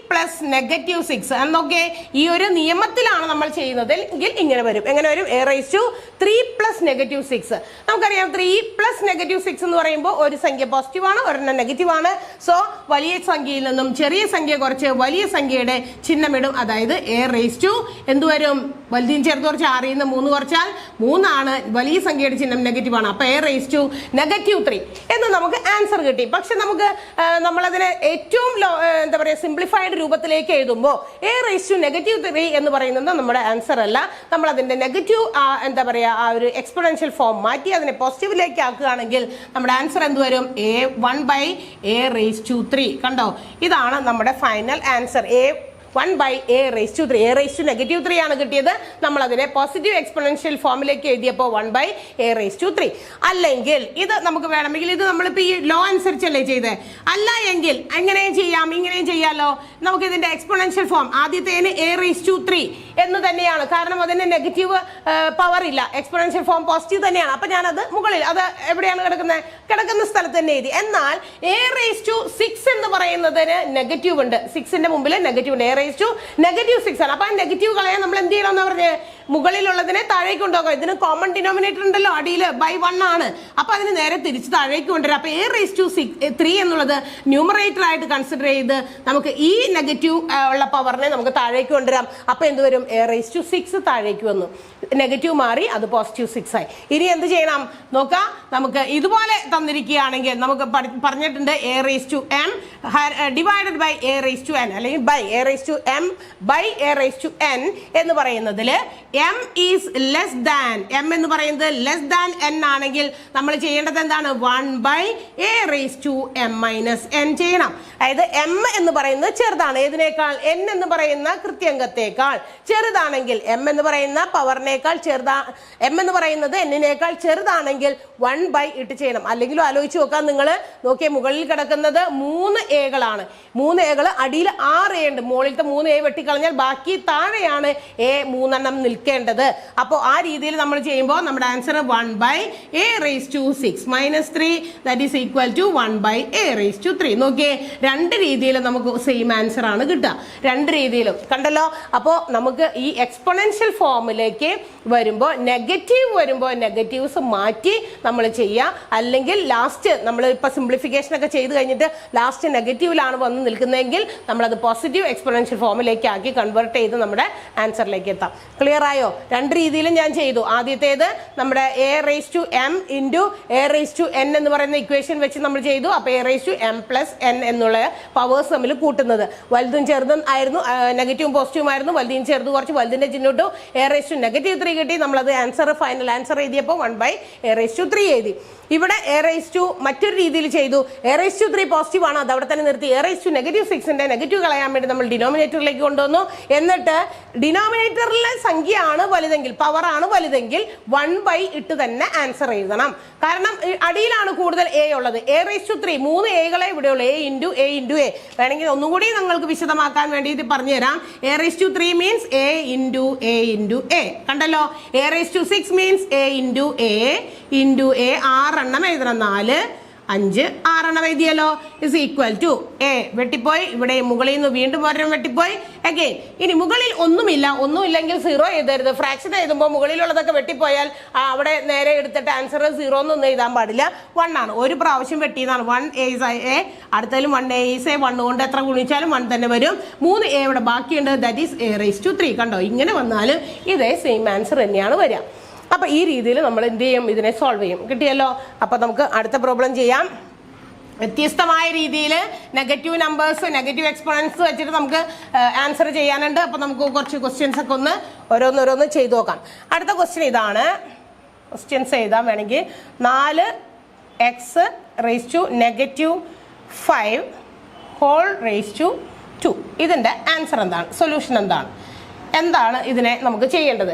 പ്ലസ് -6 എന്നൊക്കെ ഈ ഒരു നിയമത്തിലാണ് നമ്മൾ ചെയ്യുന്നത് എങ്കിൽ ഇങ്ങനെ വരും. എങ്ങനെ വരും? a⁻³ plus -6. നമുക്കറിയാം 3 പ്ലസ് -6 എന്ന് പറയുമ്പോൾ ഒരു സംഖ്യ പോസിറ്റീവ് ആണ്, ഒരെണ്ണം നെഗറ്റീവ് ആണ്. സോ വലിയ സംഖ്യയിൽ നിന്നും ചെറിയ സംഖ്യ കുറച്ച് വലിയ സംഖ്യയുടെ ചിഹ്നമിടും. അതായത് a⁻, എന്തുവരും, വലുതും ചേർത്ത് കുറച്ച് 6ൽ നിന്ന് 3 കുറച്ചാൽ 3 ആണ്. വലിയ സംഖ്യയുടെ ചിഹ്നം നെഗറ്റീവ് ആണ്. അപ്പൊ a⁻³ എന്ന് നമുക്ക് ആൻസർ കിട്ടി. പക്ഷെ നമുക്ക് നമ്മളതിനെ ഏറ്റവും എന്താ പറയുക സിംപ്ലിഫൈഡ് രൂപത്തിലേക്ക് എഴുതുമ്പോൾ a⁻³ എന്ന് പറയുന്നത് നമ്മുടെ ആൻസർ അല്ല. നമ്മൾ അതിന്റെ നെഗറ്റീവ് എന്താ പറയുക ആ ഒരു എക്സ്പോണൻഷ്യൽ ഫോം മാറ്റി അതിനെ പോസിറ്റീവിലേക്ക് ആക്കുകയാണെങ്കിൽ നമ്മുടെ ആൻസർ എന്ത് വരും? a1/a⁻³ കണ്ടോ, ഇതാണ് നമ്മുടെ ഫൈനൽ ആൻസർ. a1/a⁻³ ആണ് കിട്ടിയത്. നമ്മൾ അതിനെ പോസിറ്റീവ് എക്സ്പോണൻഷ്യൽ ഫോമിലേക്ക് എഴുതിയപ്പോൾ 1/a⁻³. അല്ലെങ്കിൽ ഇത് നമുക്ക് വേണമെങ്കിൽ ഇത് നമ്മളിപ്പോൾ ഈ ലോ അനുസരിച്ചല്ലേ ചെയ്തത്. അല്ല എങ്കിൽ എങ്ങനെയും ചെയ്യാം, ഇങ്ങനെയും ചെയ്യാലോ. നമുക്ക് ഇതിന്റെ എക്സ്പോണൻഷ്യൽ ഫോം ആദ്യത്തേന് a⁻³ എന്ന് തന്നെയാണ്, കാരണം അതിന് നെഗറ്റീവ് പവർ ഇല്ല. എക്സ്പോണൻഷ്യൽ ഫോം പോസിറ്റീവ് തന്നെയാണ്. അപ്പൊ ഞാനത് മുകളിൽ, അത് എവിടെയാണ് കിടക്കുന്ന സ്ഥലത്ത് തന്നെ എഴുതി. എന്നാൽ a⁻6 എന്ന് പറയുന്നതിന് നെഗറ്റീവ് ഉണ്ട്. 6ന്റെ മുമ്പിൽ നെഗറ്റീവ് ഉണ്ട്. a⁻6 ആണ്. അപ്പൊ ആ നെഗറ്റീവ് കളയാൻ നമ്മൾ എന്ത് ചെയ്യണമെന്ന് പറഞ്ഞ് മുകളിലുള്ളതിനെ താഴേക്ക് കൊണ്ടുപോകാം. ഇതിന് കോമൺ ഡിനോമിനേറ്റർ ഉണ്ടല്ലോ, അടിയിൽ /1 ആണ്. അപ്പൊ അതിന് നേരെ തിരിച്ച് താഴേക്ക് കൊണ്ടുവരാം. അപ്പൊ a⁻³ എന്നുള്ളത് ന്യൂമറേറ്റർ ആയിട്ട് കൺസിഡർ ചെയ്ത് നമുക്ക് ഈ നെഗറ്റീവ് ഉള്ള പവറിനെ നമുക്ക് താഴേക്ക് കൊണ്ടുവരാം. അപ്പൊ എന്ത് വരും? a⁻6 താഴേക്ക് വന്നു, നെഗറ്റീവ് മാറി, അത് +6 ആയി. ഇനി എന്ത് ചെയ്യണം നോക്കാം. നമുക്ക് ഇതുപോലെ തന്നിരിക്കുകയാണെങ്കിൽ നമുക്ക് പറഞ്ഞിട്ടുണ്ട് a⁻m ഡിവൈഡഡ് ബൈ a⁻n അല്ലെങ്കിൽ ബൈ a⁻m/a⁻n എന്ന് പറയുന്നതിൽ m is less than, m എന്ന് പറയുന്നത് ലെസ് ദാൻ n ആണെങ്കിൽ നമ്മൾ ചെയ്യേണ്ടത് എന്താണ്? 1/a⁻m-n ചെയ്യണം. അതായത് m എന്ന് പറയുന്നത് ചെറുതാണ് ഏതിനേക്കാൾ? n എന്ന് പറയുന്ന കൃത്യംഗത്തേക്കാൾ ചെറുതാണെങ്കിൽ, m എന്ന് പറയുന്ന പവറിനേക്കാൾ m എന്ന് പറയുന്നത് n-നേക്കാൾ ചെറുതാണെങ്കിൽ 1/, ഇട്ട് ചെയ്യണം. അല്ലെങ്കിലും ആലോചിച്ച് നോക്കാം. നിങ്ങൾ നോക്കിയ മുകളിൽ കിടക്കുന്നത് 3 എകളാണ്. 3 എകൾ, അടിയിൽ 6 എ ഉണ്ട്. മുകളിലത്തെ 3 എ വെട്ടിക്കളഞ്ഞാൽ ബാക്കി താഴെയാണ് a 3 നിൽക്കുന്നത്. എടുക്കേണ്ടത്. അപ്പോൾ ആ രീതിയിൽ നമ്മൾ ചെയ്യുമ്പോൾ നമ്മുടെ answer 1/a⁻6 - 3 that is equal to 1/a⁻3. നോക്കിയേ, രണ്ട് രീതിയിൽ നമുക്ക് സെയിം ആൻസർ ആണ് കിട്ടുക, രണ്ട് രീതിയിലും കണ്ടല്ലോ. അപ്പോൾ നമുക്ക് ഈ എക്സ്പൊണൻഷ്യൽ ഫോമിലേക്ക് വരുമ്പോൾ നെഗറ്റീവ്സ് മാറ്റി നമ്മൾ ചെയ്യുക. അല്ലെങ്കിൽ ലാസ്റ്റ് നമ്മൾ ഇപ്പോൾ സിംപ്ലിഫിക്കേഷൻ ഒക്കെ ചെയ്ത് കഴിഞ്ഞിട്ട് ലാസ്റ്റ് നെഗറ്റീവിലാണ് വന്ന് നിൽക്കുന്നതെങ്കിൽ നമ്മളത് പോസിറ്റീവ് എക്സ്പൊണൻഷ്യൽ ഫോമിലേക്ക് ആക്കി കൺവേർട്ട് ചെയ്ത് നമ്മുടെ ആൻസറിലേക്ക് എത്താം. ക്ലിയർ ആയോ? രണ്ട് രീതിയിലും ഞാൻ ചെയ്തു. ആദ്യത്തേത് നമ്മുടെ a⁻m × a⁻n എന്ന് പറയുന്ന ഇക്വേഷൻ വെച്ച് നമ്മൾ ചെയ്തു. അപ്പോൾ a⁻m + n എന്നുള്ള പവേഴ്സ് തമ്മിൽ കൂട്ടുന്നത് വലുതും ചെറുതും ആയിരുന്നു, നെഗറ്റീവും പോസിറ്റീവും ആയിരുന്നു. വലുതും ചെറുത് കുറച്ച് വലുതിന്റെ ചിഹ്നോട്ടു a⁻³ കിട്ടി. നമ്മളത് ഫൈനൽ ആൻസർ എഴുതിയപ്പോൾ 1/a⁻3 എഴുതി. ഇവിടെ മറ്റൊരു രീതിയിൽ ചെയ്തു. a⁻3 പോസിറ്റീവ് ആണ്, അത് അവിടെ തന്നെ നിർത്തി. a⁻6ന്റെ നെഗറ്റീവ് കളയാൻ വേണ്ടി നമ്മൾ ഡിനോമിനേറ്ററിലേക്ക് കൊണ്ടുവന്നു. എന്നിട്ട് ഡിനോമിനേറ്ററിലെ സംഖ്യയാണ് വലുതെങ്കിൽ, പവറാണ് വലുതെങ്കിൽ 1/ ഇട്ട് തന്നെ ആൻസർ എഴുതണം. കാരണം അടിയിലാണ് കൂടുതൽ എ ഉള്ളത്. a⁻3 3 എകളെ ഇവിടെ ഉള്ളൂ, a × a × a. വേണമെങ്കിൽ ഒന്നും കൂടി നിങ്ങൾക്ക് വിശദമാക്കാൻ വേണ്ടിയിട്ട് പറഞ്ഞു തരാം. a⁻3 means a × a × a. കണ്ടല്ലോ. a⁻6 means a × a × a. 6 എണ്ണം എഴുതണം, 4 5 6 എണ്ണം എഴുതിയല്ലോ. ഇസ് ഈക്വൽ ടു a വെട്ടിപ്പോയി, ഇവിടെ മുകളിൽ നിന്ന് വീണ്ടും ഒരെണ്ണം വെട്ടിപ്പോയി. അഗെയിൻ ഇനി മുകളിൽ ഒന്നുമില്ലെങ്കിൽ 0 എഴുതരുത്. ഫ്രാക്ഷൻ എഴുതുമ്പോൾ മുകളിലുള്ളതൊക്കെ വെട്ടിപ്പോയാൽ അവിടെ നേരെ എടുത്തിട്ട് ആൻസർ 0 എന്നൊന്നും എഴുതാൻ പാടില്ല. 1 ആണ്, ഒരു പ്രാവശ്യം വെട്ടിയതാണ്. 1 a is a, അടുത്താലും 1 a is a. 1 കൊണ്ട് എത്ര ഗുണിച്ചാലും 1 തന്നെ വരും. 3 a ഇവിടെ ബാക്കിയുണ്ട്, ദാറ്റ് ഈസ് a⁻3. കണ്ടോ, ഇങ്ങനെ വന്നാലും ഇതേ സെയിം ആൻസർ തന്നെയാണ് വരിക. അപ്പോൾ ഈ രീതിയിൽ നമ്മൾ എന്ത് ചെയ്യും, ഇതിനെ സോൾവ് ചെയ്യും. കിട്ടിയല്ലോ. അപ്പോൾ നമുക്ക് അടുത്ത പ്രോബ്ലം ചെയ്യാം. വ്യത്യസ്തമായ രീതിയിൽ നെഗറ്റീവ് നമ്പേഴ്സ്, നെഗറ്റീവ് എക്സ്പോണൻസ് വെച്ചിട്ട് നമുക്ക് ആൻസർ ചെയ്യാനുണ്ട്. അപ്പോൾ നമുക്ക് കുറച്ച് ക്വസ്റ്റ്യൻസ് ഒക്കെ ഒന്ന് ഓരോന്നോരോന്ന് ചെയ്തു നോക്കാം. അടുത്ത ക്വസ്റ്റ്യൻ ഇതാണ്. ക്വസ്റ്റ്യൻസ് എഴുതാൻ വേണമെങ്കിൽ 4x⁻5² ഇതിൻ്റെ ആൻസർ എന്താണ്, സൊല്യൂഷൻ എന്താണ് ഇതിനെ നമുക്ക് ചെയ്യേണ്ടത്?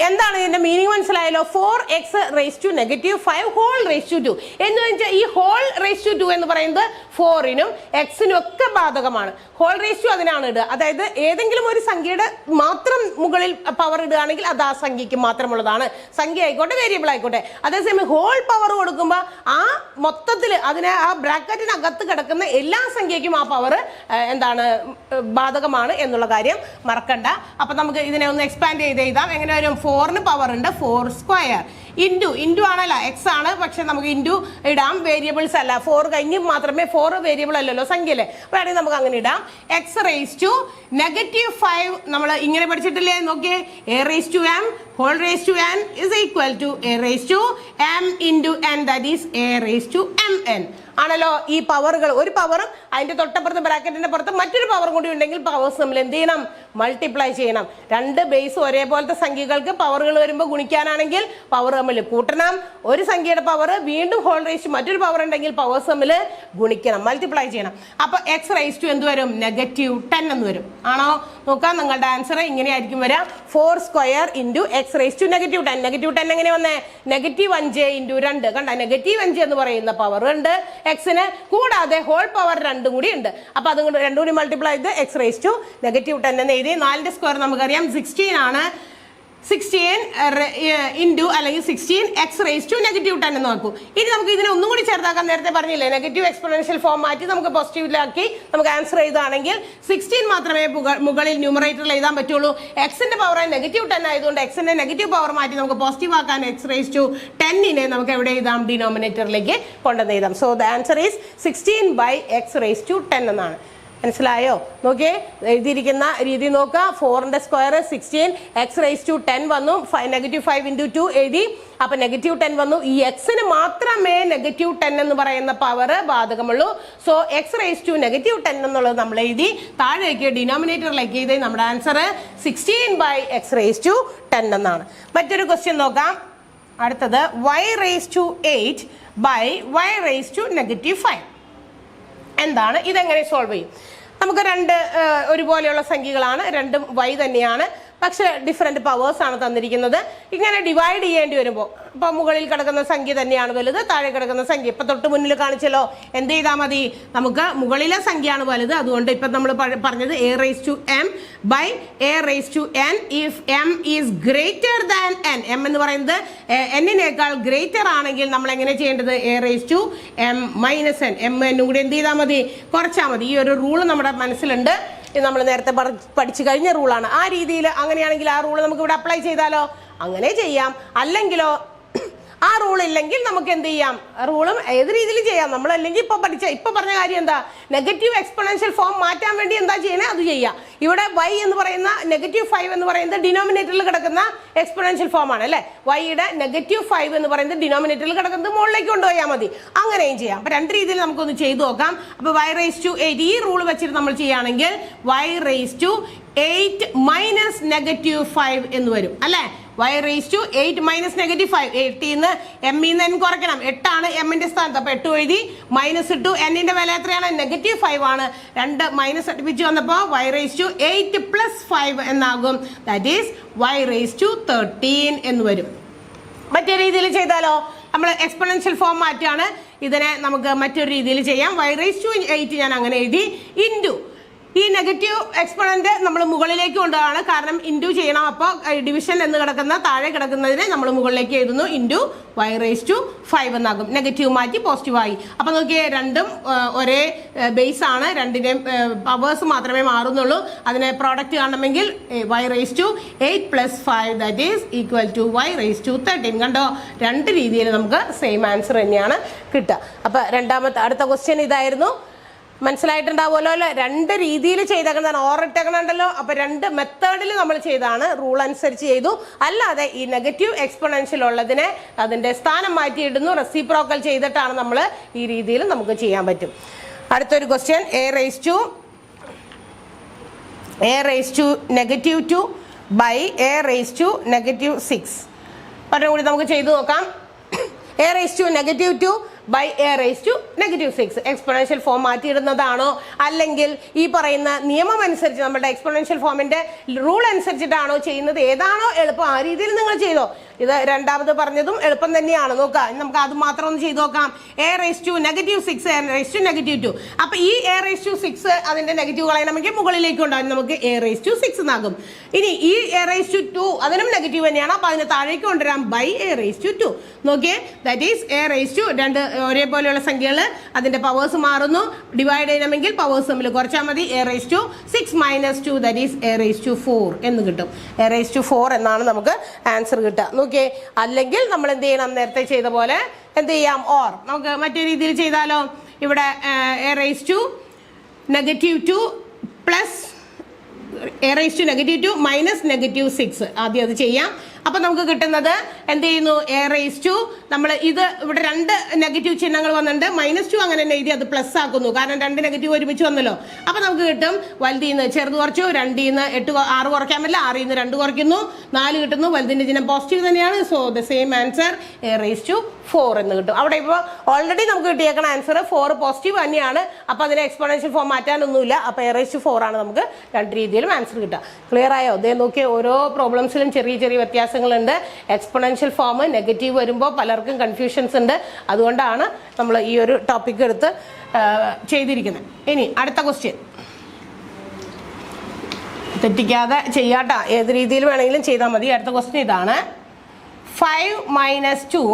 എന്താണ് ഇതിന്റെ മീനിങ് മനസ്സിലായല്ലോ? 4x⁻5² എന്ന് വെച്ചാൽ ഈ whole⁻2 എന്ന് പറയുന്നത് 4നും x-നും ഒക്കെ ബാധകമാണ്. whole⁻2 അതിനാണ് ഇടുക. അതായത് ഏതെങ്കിലും ഒരു സംഖ്യയുടെ മാത്രം മുകളിൽ പവർ ഇടുകയാണെങ്കിൽ അത് ആ സംഖ്യക്ക് മാത്രമുള്ളതാണ്. സംഖ്യ ആയിക്കോട്ടെ, വേരിയബിൾ ആയിക്കോട്ടെ. അതേസമയം ഹോൾ പവർ കൊടുക്കുമ്പോൾ ആ മൊത്തത്തിൽ അതിനെ ആ ബ്രാക്കറ്റിനകത്ത് കിടക്കുന്ന എല്ലാ സംഖ്യയ്ക്കും ആ പവർ ബാധകമാണ് എന്നുള്ള കാര്യം മറക്കണ്ട. അപ്പൊ നമുക്ക് ഇതിനെ ഒന്ന് എക്സ്പാൻഡ് ചെയ്ത് എഴുതാം. എങ്ങനെ വരും? 4ന് പവർ ഉണ്ട്, 4² ഇൻറ്റു ആണല്ല, എക്സ് ആണ്. പക്ഷെ നമുക്ക് ഇൻറ്റു ഇടാം, വേരിയബിൾസ് അല്ല. 4 കഴിഞ്ഞ് മാത്രമേ, 4 വേരിയബിൾ അല്ലല്ലോ, സംഖ്യല്ലേ. വേണമെങ്കിൽ നമുക്ക് അങ്ങനെ ഇടാം. x⁻5 നമ്മൾ ഇങ്ങനെ പഠിച്ചിട്ടില്ലേ? നോക്കിയേ, a⁻m whole⁻n is equal to a⁻m into n, that is a⁻mn ആണല്ലോ. ഈ പവറുകൾ, ഒരു പവറും അതിന്റെ തൊട്ടപ്പുറത്ത് ബ്രാക്കറ്റിന്റെ പുറത്ത് മറ്റൊരു പവർ കൂടി ഉണ്ടെങ്കിൽ പവേഴ്സ് നമ്മൾ എന്ത് ചെയ്യണം? മൾട്ടിപ്ലൈ ചെയ്യണം. രണ്ട് ബേസ് ഒരേപോലത്തെ സംഖ്യകൾക്ക് പവറുകൾ വരുമ്പോൾ ഗുണിക്കാനാണെങ്കിൽ പവർ തമ്മിൽ കൂട്ടണം. ഒരു സംഖ്യയുടെ പവർ വീണ്ടും whole⁻, മറ്റൊരു പവർ ഉണ്ടെങ്കിൽ പവേഴ്സ് തമ്മിൽ ഗുണിക്കണം, മൾട്ടിപ്ലൈ ചെയ്യണം. അപ്പൊ x⁻ എന്ത് വരും? -10 എന്ന് വരും. ആണോ? നോക്കാം, നിങ്ങളുടെ ആൻസർ ഇങ്ങനെയായിരിക്കും വരാം. 4² × x⁻10. -10 എങ്ങനെ വന്നേ? -5 × 2. കണ്ട, -5 എന്ന് പറയുന്ന പവർ ഉണ്ട് എക്സിന്, കൂടാതെ ഹോൾ പവർ 2 കൂടി ഉണ്ട്. അപ്പൊ അതുകൊണ്ട് 2 കൂടി മൾട്ടിപ്ലൈ ചെയ്ത് x⁻10 എന്ന് എഴുതി. 4ന്റെ സ്ക്വയർ നമുക്കറിയാം 16 ആണ്. 16 ഇൻറ്റു അല്ലെങ്കിൽ 16 x⁻10 എന്ന് നോക്കൂ. ഇനി നമുക്ക് ഇതിനെ ഒന്നും കൂടി ചേർത്താക്കാൻ, നേരത്തെ പറഞ്ഞില്ലേ, നെഗറ്റീവ് എക്സ്പോണൻഷ്യൽ ഫോം മാറ്റി നമുക്ക് പോസിറ്റീവിലാക്കി നമുക്ക് ആൻസർ ചെയ്താണെങ്കിൽ 16 മാത്രമേ മുകളിൽ ന്യൂമറേറ്ററിൽ എഴുതാൻ പറ്റുള്ളൂ. എക്സിന്റെ പവർ -10 ആയതുകൊണ്ട് എക്സിന്റെ നെഗറ്റീവ് പവർ മാറ്റി നമുക്ക് പോസിറ്റീവ് ആക്കാൻ x⁻10നെ നമുക്ക് എവിടെ എഴുതാം? ഡിനോമിനേറ്ററിലേക്ക് കൊണ്ടുവന്ന് എഴുതാം. So the answer is 16/x⁻10 എന്നാണ്. മനസ്സിലായോ? നോക്കിയേ, എഴുതിയിരിക്കുന്ന രീതി നോക്കുക. 4ന്റെ സ്ക്വയർ 16, x⁻10 വന്നു, -5 × 2 എഴുതി. അപ്പൊ -10 വന്നു. ഈ എക്സിന് മാത്രമേ -10 എന്ന് പറയുന്ന പവർ ബാധകമുള്ളൂ. സോ x⁻10 എന്നുള്ളത് നമ്മൾ എഴുതി. താഴേക്ക് ഡിനോമിനേറ്ററിലേക്ക് എഴുതി. നമ്മുടെ ആൻസർ 16/x⁻10 എന്നാണ്. മറ്റൊരു ക്വസ്റ്റ്യൻ നോക്കാം. അടുത്തത് y⁻8/y⁻5 എന്താണ്? ഇതെങ്ങനെ സോൾവ് ചെയ്യും? നമുക്ക് രണ്ട് ഒരുപോലെയുള്ള സംഖ്യകളാണ്, രണ്ടും y തന്നെയാണ്. പക്ഷെ ഡിഫറെന്റ് പവേഴ്സ് ആണ് തന്നിരിക്കുന്നത്. ഇങ്ങനെ ഡിവൈഡ് ചെയ്യേണ്ടി വരുമ്പോൾ ഇപ്പൊ മുകളിൽ കിടക്കുന്ന സംഖ്യ തന്നെയാണ് വലുത്, താഴെ കിടക്കുന്ന സംഖ്യ ഇപ്പൊ തൊട്ട് മുന്നിൽ കാണിച്ചല്ലോ. എന്ത് ചെയ്താൽ മതി, നമുക്ക് മുകളിലെ സംഖ്യയാണ് വലുത്, അതുകൊണ്ട് ഇപ്പൊ നമ്മൾ പറഞ്ഞത് a raised to m by a raised to n if m is greater than n. m എന്ന് പറയുന്നത് n-നേക്കാൾ ഗ്രേറ്റർ ആണെങ്കിൽ നമ്മൾ എങ്ങനെ ചെയ്യേണ്ടത്, a raised to m minus n. m എന്നും കൂടി എന്ത് ചെയ്താൽ മതി, കുറച്ചാൽ മതി. ഈ ഒരു റൂള് നമ്മുടെ മനസ്സിലുണ്ട്, ഇത് നമ്മൾ നേരത്തെ പഠിച്ചു കഴിഞ്ഞ റൂളാണ്. ആ രീതിയിൽ അങ്ങനെയാണെങ്കിൽ ആ റൂള് നമുക്ക് ഇവിടെ അപ്ലൈ ചെയ്താലോ, അങ്ങനെ ചെയ്യാം. അല്ലെങ്കിലോ ആ റൂൾ ഇല്ലെങ്കിൽ നമുക്ക് എന്ത് ചെയ്യാം, റൂളും ഏത് രീതിയിൽ ചെയ്യാം. നമ്മൾ അല്ലെങ്കിൽ ഇപ്പൊ പറഞ്ഞ കാര്യം എന്താ, നെഗറ്റീവ് എക്സ്പോണൻഷ്യൽ ഫോം മാറ്റാൻ വേണ്ടി എന്താ ചെയ്യണേ അത് ചെയ്യാം. ഇവിടെ y എന്ന് പറയുന്ന -5 എന്ന് പറയുന്നത് ഡിനോമിനേറ്ററിൽ കിടക്കുന്ന എക്സ്പോണൻഷ്യൽ ഫോം ആണ് അല്ലെ. yയുടെ -5 എന്ന് പറയുന്നത് ഡിനോമിനേറ്ററിൽ കിടക്കുന്നത് മുകളിലേക്ക് കൊണ്ടുപോയാൽ മതി. അങ്ങനെയും ചെയ്യാം. അപ്പൊ രണ്ട് രീതിയിൽ നമുക്കൊന്ന് ചെയ്തു നോക്കാം. അപ്പൊ y raised to 8 ഈ റൂൾ വെച്ചിട്ട് നമ്മൾ ചെയ്യുകയാണെങ്കിൽ y raised to 8 minus -5 എന്ന് വരും അല്ലെ. y raised to 8 minus -5. 8 m n കുറയ്ക്കണം. 8 ആണ് m-ന്റെ സ്ഥാനത്ത്. അപ്പൊ 8 എഴുതി, മൈനസ് ഇട്ടു. n-ന്റെ വില എത്രയാണ്, -5 ആണ്. 2 മൈനസ് അടുപ്പിച്ച് വന്നപ്പോ y raised to 8 plus 5 എന്നാകും. That is y raised to 13 എന്ന് വരും. മറ്റൊരു രീതിയിൽ ചെയ്താലോ, നമ്മൾ എക്സ്പോണൻഷ്യൽ ഫോം മാറ്റാണ്. ഇതിനെ നമുക്ക് മറ്റൊരു രീതിയിൽ ചെയ്യാം. y raised to 8 ഞാൻ അങ്ങനെ എഴുതി, ഇൻറ്റു ഈ നെഗറ്റീവ് എക്സ്പോണന്റ് നമ്മൾ മുകളിലേക്ക് കൊണ്ടുപോകാണ്, കാരണം ഇൻറ്റു ചെയ്യണം. അപ്പോൾ ഡിവിഷൻ എന്ന് കിടക്കുന്ന താഴെ കിടക്കുന്നതിനെ നമ്മൾ മുകളിലേക്ക് എഴുതുന്നു, ഇൻറ്റു y raised to 5 എന്നാകും. നെഗറ്റീവ് മാറ്റി പോസിറ്റീവ് ആയി. അപ്പൊ നോക്കിയേ, രണ്ടും ഒരേ ബേസ് ആണ്, രണ്ടിന്റെയും പവേഴ്സ് മാത്രമേ മാറുന്നുള്ളൂ. അതിനെ പ്രോഡക്റ്റ് കാണണമെങ്കിൽ y raised to 8 plus 5 that is equal to y raised to 13. കണ്ടോ, രണ്ട് രീതിയിൽ നമുക്ക് സെയിം ആൻസർ തന്നെയാണ് കിട്ടുക. അപ്പൊ അടുത്ത ക്വസ്റ്റ്യൻ ഇതായിരുന്നു. മനസ്സിലായിട്ടുണ്ടാവുമല്ലോ അല്ലെ. രണ്ട് രീതിയിൽ ചെയ്തേക്കുന്നതാണ്, ഓറിട്ടേക്കണുണ്ടല്ലോ. അപ്പൊ രണ്ട് മെത്തേഡിൽ നമ്മൾ ചെയ്താണ്, റൂൾ അനുസരിച്ച് ചെയ്തു. അല്ലാതെ ഈ നെഗറ്റീവ് എക്സ്പോണൻഷ്യൽ ഉള്ളതിനെ അതിന്റെ സ്ഥാനം മാറ്റിയിടുന്നു, റെസിപ്രോക്കൽ ചെയ്തിട്ടാണ് നമ്മൾ ഈ രീതിയിൽ നമുക്ക് ചെയ്യാൻ പറ്റും. അടുത്തൊരു question, a raised to -2 by a raised to -6. ഒരെണ്ണം കൂടി നമുക്ക് ചെയ്തു നോക്കാം. a raised to -2 by a raised to -6. Exponential form മാറ്റിയിടുന്നതാണോ, അല്ലെങ്കിൽ ഈ പറയുന്ന നിയമം അനുസരിച്ച് നമ്മുടെ എക്സ്പോണൻഷ്യൽ ഫോമിന്റെ റൂൾ അനുസരിച്ചിട്ടാണോ ചെയ്യുന്നത്, ഏതാണോ എളുപ്പം ആ രീതിയിൽ നിങ്ങൾ ചെയ്തോ. ഇത് രണ്ടാമത് പറഞ്ഞതും എളുപ്പം തന്നെയാണ്. നോക്കാം, നമുക്ക് അത് മാത്രം ഒന്ന് ചെയ്ത് നോക്കാം. a raised to -6 a raised to -2. അപ്പൊ ഈ a raised to 6 അതിന്റെ നെഗറ്റീവ് കളയണമെങ്കിൽ മുകളിലേക്ക് ഉണ്ടാകും, നമുക്ക് a raised to 6 എന്നാകും. ഇനി ഈ a raised to 2 അതിനും നെഗറ്റീവ് തന്നെയാണ്, അപ്പൊ അതിനെ താഴേക്ക് കൊണ്ടുവരാം, by a raised to 2. നോക്കിയേ, that is a raised to രണ്ട് ഒരേപോലെയുള്ള സംഖ്യകൾ അതിന്റെ പവേഴ്സ് മാറുന്നു. ഡിവൈഡ് ചെയ്യണമെങ്കിൽ പവേഴ്സ് തമ്മിൽ കുറച്ചാൽ മതി. a raised to 6 minus 2 that is a raised to 4 എന്ന് കിട്ടും. a raised to 4 എന്നാണ് നമുക്ക് ആൻസർ കിട്ടുക. നോക്കിയേ, അല്ലെങ്കിൽ നമ്മൾ എന്ത് ചെയ്യണം, നേരത്തെ ചെയ്ത പോലെ എന്ത് ചെയ്യാം, ഓർ നമുക്ക് മറ്റൊരു രീതിയിൽ ചെയ്താലോ. ഇവിടെ a raised to -2 plus a raised to -2 minus -6 ആദ്യം അത് ചെയ്യാം. അപ്പൊ നമുക്ക് കിട്ടുന്നത് എന്ത് ചെയ്യുന്നു, a raised to നമ്മൾ ഇത് ഇവിടെ രണ്ട് നെഗറ്റീവ് ചിഹ്നങ്ങൾ വന്നിട്ടുണ്ട്, -2 അങ്ങനെ തന്നെ എഴുതി അത് പ്ലസ് ആക്കുന്നു, കാരണം രണ്ട് നെഗറ്റീവ് ഒരുമിച്ച് വന്നല്ലോ. അപ്പൊ നമുക്ക് കിട്ടും, വലുതിന്ന് ചെറുത് കുറച്ചു, 2 6 കുറയ്ക്കാൻ പറ്റില്ല, 6 2 കുറയ്ക്കുന്നു, 4 കിട്ടുന്നു. വലുതിന്റെ ചിഹ്നം പോസിറ്റീവ് തന്നെയാണ്. So the same answer a raised to 4 എന്ന് കിട്ടും. അവിടെ ഇപ്പോൾ ഓൾറെഡി നമുക്ക് കിട്ടിയേക്കണ ആൻസർ 4 പോസിറ്റീവ് തന്നെയാണ്. അപ്പൊ അതിന് എക്സ്പോണൻഷ്യൽ ഫോം മാറ്റാനൊന്നുമില്ല. അപ്പൊ a raised to 4 ആണ് നമുക്ക് രണ്ട് രീതിയിലും ആൻസർ കിട്ടുക. ക്ലിയർ ആയോ? അതേ നോക്കിയ ഓരോ പ്രോബ്ലംസിലും ചെറിയ ചെറിയ വ്യത്യാസങ്ങളുണ്ട്. എക്സ്പോണൻഷ്യൽ ഫോം നെഗറ്റീവ് വരുമ്പോൾ പലർക്കും കൺഫ്യൂഷൻസ് ഉണ്ട്, അതുകൊണ്ടാണ് നമ്മൾ ഈ ഒരു ടോപ്പിക് എടുത്ത് ചെയ്തിരിക്കുന്നത്. ഇനി അടുത്ത ക്വസ്റ്റ്യൻ തെറ്റിക്കാതെ ചെയ്യാട്ടാ, ഏത് രീതിയിൽ വേണമെങ്കിലും ചെയ്താൽ മതി. അടുത്ത ക്വസ്റ്റ്യൻ ഇതാണ്, 5 minus 2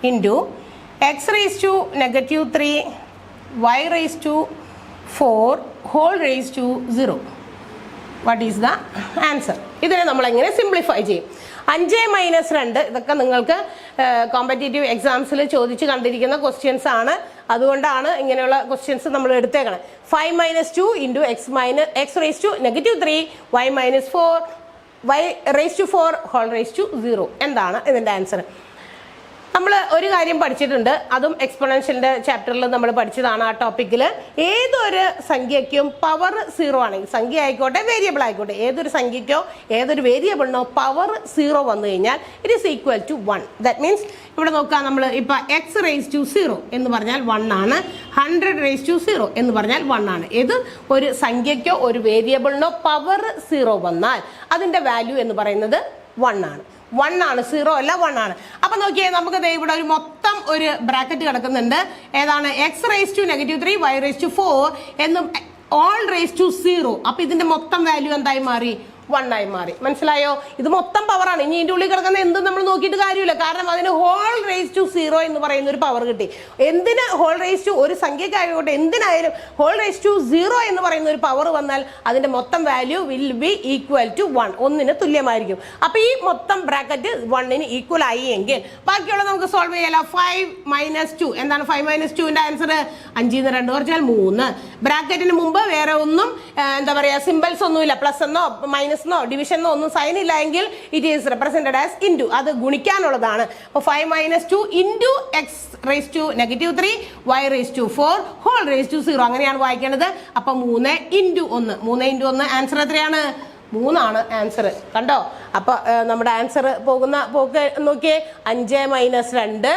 into x raised to -3 y raised to 4 whole raised to 0. What is the answer? ഇതിനെ നമ്മൾ എങ്ങനെ സിംപ്ലിഫൈ ചെയ്യും? 5 - 2 ഇതൊക്കെ നിങ്ങൾക്ക് കോമ്പറ്റേറ്റീവ് എക്സാംസിൽ ചോദിച്ച് കണ്ടിരിക്കുന്ന ക്വസ്റ്റ്യൻസ് ആണ്, അതുകൊണ്ടാണ് ഇങ്ങനെയുള്ള ക്വസ്റ്റ്യൻസ് നമ്മൾ എടുത്തേക്കണം. 5 minus 2 into x raised to -3 y minus 4 y raised to 4 whole raised to 0 എന്താണ് ഇതിന്റെ ആൻസർ? നമ്മൾ ഒരു കാര്യം പഠിച്ചിട്ടുണ്ട്, അതും എക്സ്പോണൻഷ്യലിന്റെ ചാപ്റ്ററിൽ നമ്മൾ പഠിച്ചതാണ്. ആ ടോപ്പിക്കിൽ ഏതൊരു സംഖ്യയ്ക്കും പവർ 0 ആണെങ്കിൽ, സംഖ്യ ആയിക്കോട്ടെ വേരിയബിൾ ആയിക്കോട്ടെ, ഏതൊരു സംഖ്യയ്ക്കോ ഏതൊരു വേരിയബിളിനോ പവർ 0 വന്നു കഴിഞ്ഞാൽ it is equal to 1. That means ഇവിടെ നോക്കാം, നമ്മൾ ഇപ്പൊ x⁻0 എന്ന് പറഞ്ഞാൽ 1 ആണ്, 100⁻0 എന്ന് പറഞ്ഞാൽ 1 ആണ്. ഏത് ഒരു സംഖ്യയ്ക്കോ ഒരു വേരിയബിളിനോ പവർ 0 വന്നാൽ അതിന്റെ വാല്യൂ എന്ന് പറയുന്നത് 1 ആണ്. 1 ആണ്, 0 അല്ല, 1 ആണ്. അപ്പൊ നോക്കിയേ, നമുക്ക് ഇവിടെ ഒരു മൊത്തം ഒരു ബ്രാക്കറ്റ് കിടക്കുന്നുണ്ട്. ഏതാണ്? x⁻³ y⁴ എന്നും all⁻0. അപ്പൊ ഇതിന്റെ മൊത്തം വാല്യൂ എന്തായി മാറി? 1 ആയി മാറി. മനസ്സിലായോ? ഇത് മൊത്തം പവറാണ്. ഇനി ഇതിന്റെ ഉള്ളിൽ കിടക്കുന്ന എന്ത് നമ്മൾ നോക്കിയിട്ട് കാര്യമില്ല, കാരണം അതിന് whole⁻0 എന്ന് പറയുന്ന ഒരു പവർ കിട്ടി. എന്തിന് ഒരു സംഖ്യക്കായിക്കോട്ടെ എന്തിനായാലും whole⁻0 എന്ന് പറയുന്ന ഒരു പവർ വന്നാൽ അതിന്റെ മൊത്തം value will be equal to 1, 1ന് തുല്യമായിരിക്കും. അപ്പൊ ഈ മൊത്തം ബ്രാക്കറ്റ് 1ന് ഈക്വൽ ആയി എങ്കിൽ ബാക്കിയുള്ള നമുക്ക് സോൾവ് ചെയ്യാലോ. 5 - 2 എന്താണ്? 5 - 2ന്റെ ആൻസർ 5ന്ന് 2 കുറച്ചാൽ 3. ബ്രാക്കറ്റിന് മുമ്പ് വേറെ ഒന്നും എന്താ പറയാ സിമ്പിൾസ് ഒന്നുമില്ല, പ്ലസ് എന്നോ മൈനസ് ഡിവിഷനോ ഒന്നും സൈൻ ഇല്ല എങ്കിൽ it is represented as into. അത് ഗുണിക്കാനുള്ളതാണ്. അപ്പോൾ 5 - 2 ഇൻറ്റു x⁻³ y⁴ whole⁻0 അങ്ങനെയാണ് വായിക്കേണ്ടത്. അപ്പൊ 3 × 1, 3 × 1 ആൻസർ എത്രയാണ്? 3 ആണ് ആൻസർ. കണ്ടോ? അപ്പൊ നമ്മുടെ ആൻസർ പോകുന്ന പോക്ക് നോക്കിയേ. 5 - 2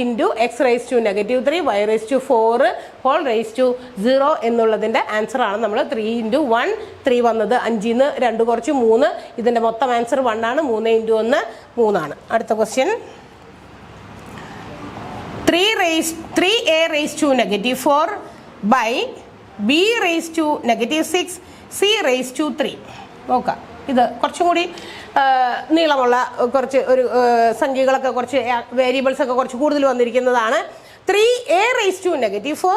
ഇൻറ്റു x⁻³ y⁴ whole⁻0 എന്നുള്ളതിന്റെ ആൻസർ ആണ് നമ്മൾ 3 × 1 3 വന്നത്. 5ന്ന് 2 കുറച്ച് 3. ഇതിന്റെ മൊത്തം ആൻസർ 1 ആണ്. 3 × 1 3 ആണ്. അടുത്ത question, 3a⁻⁴ by b⁻⁻6 c⁻3. നോക്കാം, ഇത് കുറച്ചും കൂടി നീളമുള്ള കുറച്ച് ഒരു സംഖ്യകളൊക്കെ, കുറച്ച് വേരിയബിൾസ് ഒക്കെ കുറച്ച് കൂടുതൽ വന്നിരിക്കുന്നതാണ്. 3a⁻⁴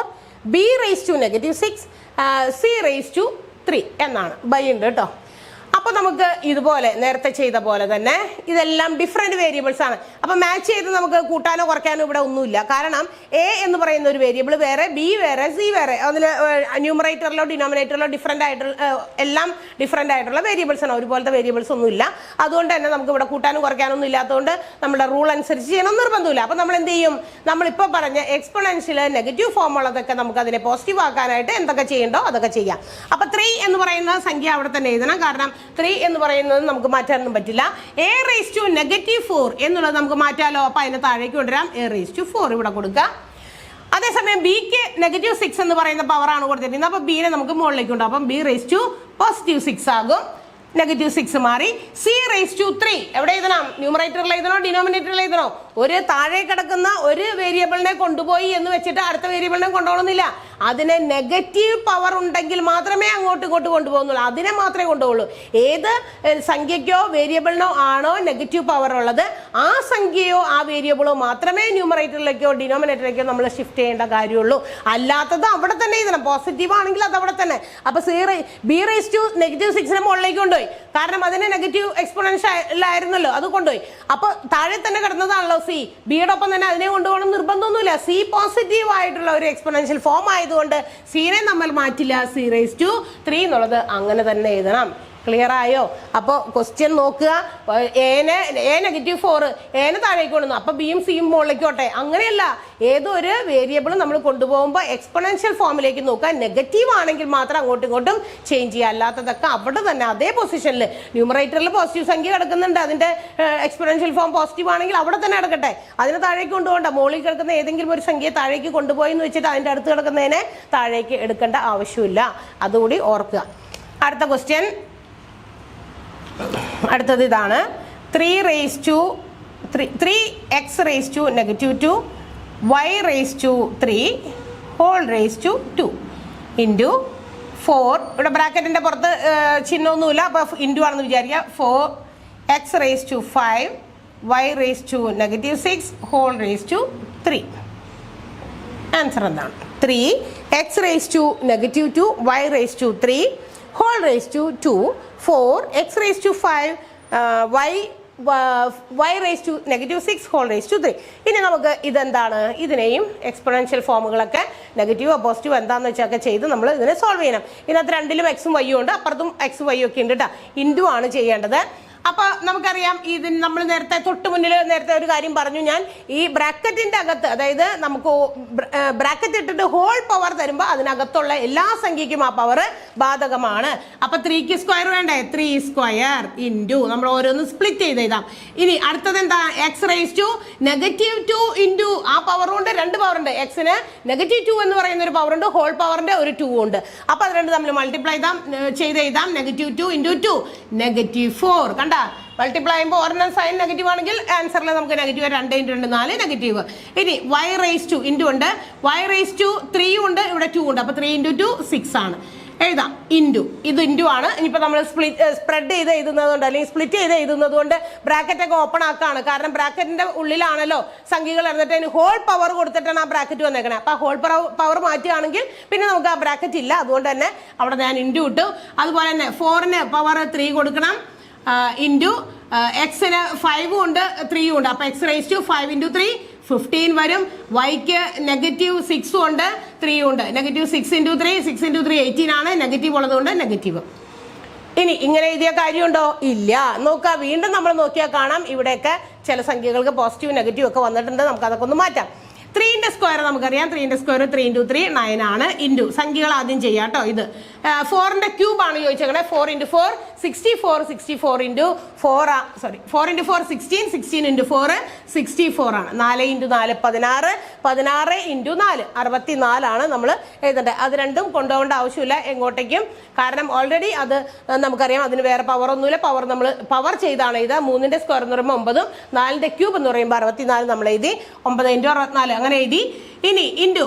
b⁻⁻6 c⁻3 എന്നാണ്. ബൈ ഉണ്ട് കേട്ടോ. അപ്പൊ നമുക്ക് ഇതുപോലെ നേരത്തെ ചെയ്ത പോലെ തന്നെ ഇതെല്ലാം ഡിഫറെന്റ് വേരിയബിൾസ് ആണ്. അപ്പൊ മാച്ച് ചെയ്ത് നമുക്ക് കൂട്ടാനോ കുറയ്ക്കാനോ ഇവിടെ ഒന്നുമില്ല. കാരണം എ എന്ന് പറയുന്ന ഒരു വേരിയബിൾ വേറെ, ബി വേറെ, സി വേറെ. അതിൽ ന്യൂമറേറ്ററിലോ ഡിനോമിനേറ്ററിലോ ഡിഫറെന്റ് ആയിട്ടുള്ള എല്ലാം ഡിഫറെന്റ് ആയിട്ടുള്ള വേരിയബിൾസ് ആണ്. ഒരുപോലത്തെ വേരിയബിൾസ് ഒന്നും ഇല്ല. അതുകൊണ്ട് തന്നെ നമുക്ക് ഇവിടെ കൂട്ടാനും കുറയ്ക്കാനൊന്നും ഇല്ലാത്തതുകൊണ്ട് നമ്മുടെ റൂൾ അനുസരിച്ച് ചെയ്യണം നിർബന്ധമില്ല. അപ്പൊ നമ്മൾ എന്ത് ചെയ്യും? നമ്മളിപ്പോൾ പറഞ്ഞ എക്സ്പോണൻഷ്യൽ നെഗറ്റീവ് ഫോം ഉള്ളതൊക്കെ നമുക്ക് അതിനെ പോസിറ്റീവ് ആക്കാനായിട്ട് എന്തൊക്കെ ചെയ്യണ്ടോ അതൊക്കെ ചെയ്യാം. അപ്പൊ 3 എന്ന് പറയുന്ന സംഖ്യ അവിടെ തന്നെ എഴുതണം. കാരണം 3 എന്ന് പറയുന്നത് നമുക്ക് മാറ്റാനൊന്നും പറ്റില്ല. a⁻⁻4 എന്നുള്ളത് നമുക്ക് മാറ്റാലോ. അപ്പൊ അതിനെ താഴേക്ക് കൊണ്ടുവരാം. a⁻4 ഇവിടെ കൊടുക്കുക. അതേസമയം ബിക്ക് -6 എന്ന് പറയുന്ന പവറാണ് കൊടുത്തിരിക്കുന്നത്. അപ്പൊ ബിനെ നമുക്ക് മുകളിലേക്ക് കൊണ്ടുപോകും. അപ്പം b⁻6 ആകും. -6 മാറി. c⁻3 എവിടെ എഴുതണം? ന്യൂമറേറ്ററിൽ എഴുതണോ ഡിനോമിനേറ്ററിൽ എഴുതണോ? ഒരു താഴെ കിടക്കുന്ന ഒരു വേരിയബിളിനെ കൊണ്ടുപോയി എന്ന് വെച്ചിട്ട് അടുത്ത വേരിയബിളിനെ കൊണ്ടുപോകണമെന്നില്ല. അതിന് നെഗറ്റീവ് പവർ ഉണ്ടെങ്കിൽ മാത്രമേ അങ്ങോട്ടും ഇങ്ങോട്ട് കൊണ്ടുപോകുന്നുള്ളൂ. അതിനെ മാത്രമേ കൊണ്ടുപോകുള്ളൂ. ഏത് സംഖ്യയ്ക്കോ വേരിയബിളിനോ ആണോ നെഗറ്റീവ് പവർ ഉള്ളത്, ആ സംഖ്യയോ ആ വേരിയബിളോ മാത്രമേ ന്യൂമറേറ്ററിലേക്കോ ഡിനോമിനേറ്ററിലേക്കോ നമ്മൾ ഷിഫ്റ്റ് ചെയ്യേണ്ട കാര്യമുള്ളൂ. അല്ലാത്തത് അവിടെ തന്നെ എഴുതണം. പോസിറ്റീവ് ആണെങ്കിൽ അത് അവിടെ തന്നെ. അപ്പൊ b⁻⁻6 മുകളിലേക്ക് കൊണ്ടുപോയി. കാരണം അതിന് നെഗറ്റീവ് എക്സ്പോണൻഷ്യലായിരുന്നല്ലോ, അത് കൊണ്ടുപോയി. അപ്പൊ താഴെ തന്നെ കിടന്നതാണല്ലോ സി. ബിയുടെ ഒപ്പം തന്നെ അതിനെ കൊണ്ടുപോകണം നിർബന്ധമൊന്നുമില്ല. സി പോസിറ്റീവ് ആയിട്ടുള്ള ഒരു എക്സ്പോണൻഷ്യൽ ഫോം ആയതുകൊണ്ട് സീനെ നമ്മൾ മാറ്റില്ല. c⁻3 എന്നുള്ളത് അങ്ങനെ തന്നെ എഴുതണം. ക്ലിയർ ആയോ? അപ്പോൾ ക്വസ്റ്റ്യൻ നോക്കുക. a⁻4 എനെ താഴേക്ക് കൊണ്ടുവന്നു. അപ്പൊ ബിയും സിയും മുകളിലേക്കോട്ടെ. അങ്ങനെയല്ല, ഏതൊരു വേരിയബിൾ നമ്മൾ കൊണ്ടുപോകുമ്പോൾ എക്സ്പോണൻഷ്യൽ ഫോമിലേക്ക് നോക്കുക. നെഗറ്റീവ് ആണെങ്കിൽ മാത്രം അങ്ങോട്ടും ഇങ്ങോട്ടും ചേഞ്ച് ചെയ്യുക. അല്ലാത്തതൊക്കെ അവിടെ തന്നെ അതേ പൊസിഷനിൽ. ന്യൂമറേറ്ററിൽ പോസിറ്റീവ് സംഖ്യ കിടക്കുന്നുണ്ട്, അതിന്റെ എക്സ്പോണൻഷ്യൽ ഫോം പോസിറ്റീവ് ആണെങ്കിൽ അവിടെ തന്നെ കിടക്കട്ടെ. അതിനെ താഴേക്ക് കൊണ്ടുപോകണ്ട. മുകളിൽ കിടക്കുന്ന ഏതെങ്കിലും ഒരു സംഖ്യയെ താഴേക്ക് കൊണ്ടുപോയി എന്ന് വെച്ചിട്ട് അതിന്റെ അടുത്ത് കിടക്കുന്നതിനെ താഴേക്ക് എടുക്കേണ്ട ആവശ്യമില്ല. അതുകൂടി ഓർക്കുക. അടുത്ത ക്വസ്റ്റ്യൻ, അടുത്തത് ഇതാണ്. 3x⁻2 y⁻3 whole⁻2 into 4. ഇവിടെ ബ്രാക്കറ്റിന്റെ പുറത്ത് ചിഹ്നമൊന്നുമില്ല, അപ്പൊ ഇൻറ്റു ആണെന്ന് വിചാരിക്കുക. 4x⁵ y⁻6 whole⁻3. ആൻസർ എന്താണ്? 3x⁻2 y⁻3 whole⁻2 4x⁵ y⁻6 whole⁻3. ഇനി നമുക്ക് ഇതെന്താണ്? ഇതിനെയും എക്സ്പോണൻഷ്യൽ ഫോമുകളൊക്കെ നെഗറ്റീവോ പോസിറ്റീവോ എന്താണെന്ന് വെച്ചൊക്കെ ചെയ്ത് നമ്മൾ ഇതിനെ സോൾവ് ചെയ്യണം. ഇതിനകത്ത് രണ്ടിലും എക്സും വൈയും ഉണ്ട്, അപ്പുറത്തും എക്സും വൈയും ഒക്കെ ഉണ്ട് കേട്ടോ. ഇൻറ്റു ആണ് ചെയ്യേണ്ടത്. അപ്പൊ നമുക്ക് നമുക്കറിയാം ഇതിന് നമ്മൾ നേരത്തെ തൊട്ട് മുന്നിൽ നേരത്തെ ഒരു കാര്യം പറഞ്ഞു ഞാൻ, ഈ ബ്രാക്കറ്റിന്റെ അകത്ത്, അതായത് നമുക്ക് ബ്രാക്കറ്റ് ഇട്ടിട്ട് ഹോൾ പവർ തരുമ്പോൾ അതിനകത്തുള്ള എല്ലാ സംഖ്യയ്ക്കും ആ പവർ ബാധകമാണ്. അപ്പൊ 3ക്ക് സ്ക്വയർ വേണ്ടേ, 3 സ്ക്വയർ ഇൻറ്റു നമ്മൾ ഓരോന്ന് സ്പ്ലിറ്റ് ചെയ്ത് എഴുതാം. ഇനി അടുത്തത് എന്താ, എക്സ് റേസ് ടു -2 ഇൻറ്റു ആ പവർ കൊണ്ട് 2 പവർ ഉണ്ട്. എക്സിന് -2 എന്ന് പറയുന്ന ഒരു പവർ ഉണ്ട്, ഹോൾ പവറിന്റെ ഒരു 2 ഉണ്ട്. അപ്പൊ അത് രണ്ട് തമ്മിൽ മൾട്ടിപ്ലൈ ചെയ്ത് എഴുതാം. -2 ഇൻറ്റു 2 -4. കണ്ട, മൾട്ടിപ്ലൈ ചെയ്യുമ്പോൾ ഒരെണ്ണം സൈൻ നെഗറ്റീവ് ആണെങ്കിൽ ആൻസറിൽ നമുക്ക് നെഗറ്റീവ് 2 × 2 4 നെഗറ്റീവ്. ഇനി y റേസ് ടു ഇൻറ്റു ഉണ്ട്, y റേസ് ടു 3 ഉണ്ട്, ഇവിടെ 2 ഉണ്ട്. അപ്പൊ 3 × 2 6 ആണ്. എഴുതാം ഇൻറ്റു, ഇത് ഇൻറ്റു ആണ്. ഇനിയിപ്പോൾ നമ്മൾ സ്പ്രെഡ് ചെയ്ത് എഴുതുന്നതുകൊണ്ട് അല്ലെങ്കിൽ സ്പ്ലിറ്റ് ചെയ്ത് എഴുതുന്നത് കൊണ്ട് ബ്രാക്കറ്റ് ഒക്കെ ഓപ്പൺ ആക്കാണ്. കാരണം ബ്രാക്കറ്റിന്റെ ഉള്ളിലാണല്ലോ സംഖ്യകൾ ഇരുന്നിട്ട് അതിന് ഹോൾ പവർ കൊടുത്തിട്ടാണ് ആ ബ്രാക്കറ്റ് വന്നേക്കണേ. അപ്പൊ ഹോൾ പവർ മാറ്റുകയാണെങ്കിൽ പിന്നെ നമുക്ക് ആ ബ്രാക്കറ്റ് ഇല്ല. അതുകൊണ്ട് തന്നെ അവിടെ ഞാൻ ഇൻറ്റു ഇട്ടു. അതുപോലെ തന്നെ 4ന് പവർ 3 കൊടുക്കണം ഇൻറ്റു എക്സിന് 5 ഉണ്ട് 3 ഉണ്ട്. അപ്പൊ എക്സ് റേസ് ടു 5 × 3 15 വരും. വൈക്ക് -6 ഉണ്ട് 3 ഉണ്ട്. -6 × 3 6 × 3 18 ആണ്. നെഗറ്റീവ് ഉള്ളതുകൊണ്ട് നെഗറ്റീവ്. ഇനി ഇങ്ങനെ എഴുതിയ കാര്യമുണ്ടോ, ഇല്ല. നോക്കുക, വീണ്ടും നമ്മൾ നോക്കിയാൽ കാണാം ഇവിടെയൊക്കെ ചില സംഖ്യകൾക്ക് പോസിറ്റീവ് നെഗറ്റീവ് ഒക്കെ വന്നിട്ടുണ്ട്. നമുക്ക് അതൊക്കെ ഒന്ന് മാറ്റാം. 3ന്റെ സ്ക്വയർ നമുക്കറിയാം, 3ന്റെ സ്ക്വയർ 3 × 3 9 ആണ്. ഇൻറ്റു സംഖ്യകൾ ആദ്യം ചെയ്യാം കേട്ടോ. ഇത് 4ന്റെ ക്യൂബ് ആണ് ചോദിച്ചേക്കണേ. 4 × 4 64 64 × 4 സോറി 4 × 4 16 16 × 4 64 ആണ്. 4 × 4 16 16 × 4 64 ആണ് നമ്മൾ എഴുതേണ്ടത്. അത് രണ്ടും കൊണ്ടുപോകേണ്ട ആവശ്യമില്ല എങ്ങോട്ടേക്കും, കാരണം ഓൾറെഡി അത് നമുക്കറിയാം. അതിന് വേറെ പവർ ഒന്നുമില്ല. നമ്മൾ പവർ ചെയ്താണ് എഴുതുക. 3ന്റെ സ്ക്വയർ എന്ന് പറയുമ്പോൾ 9, 4ന്റെ ക്യൂബ് എന്ന് പറയുമ്പോൾ 64 നമ്മൾ എഴുതി. 9 × 64 അങ്ങനെ എഴുതി. ഇനി ഇൻറ്റു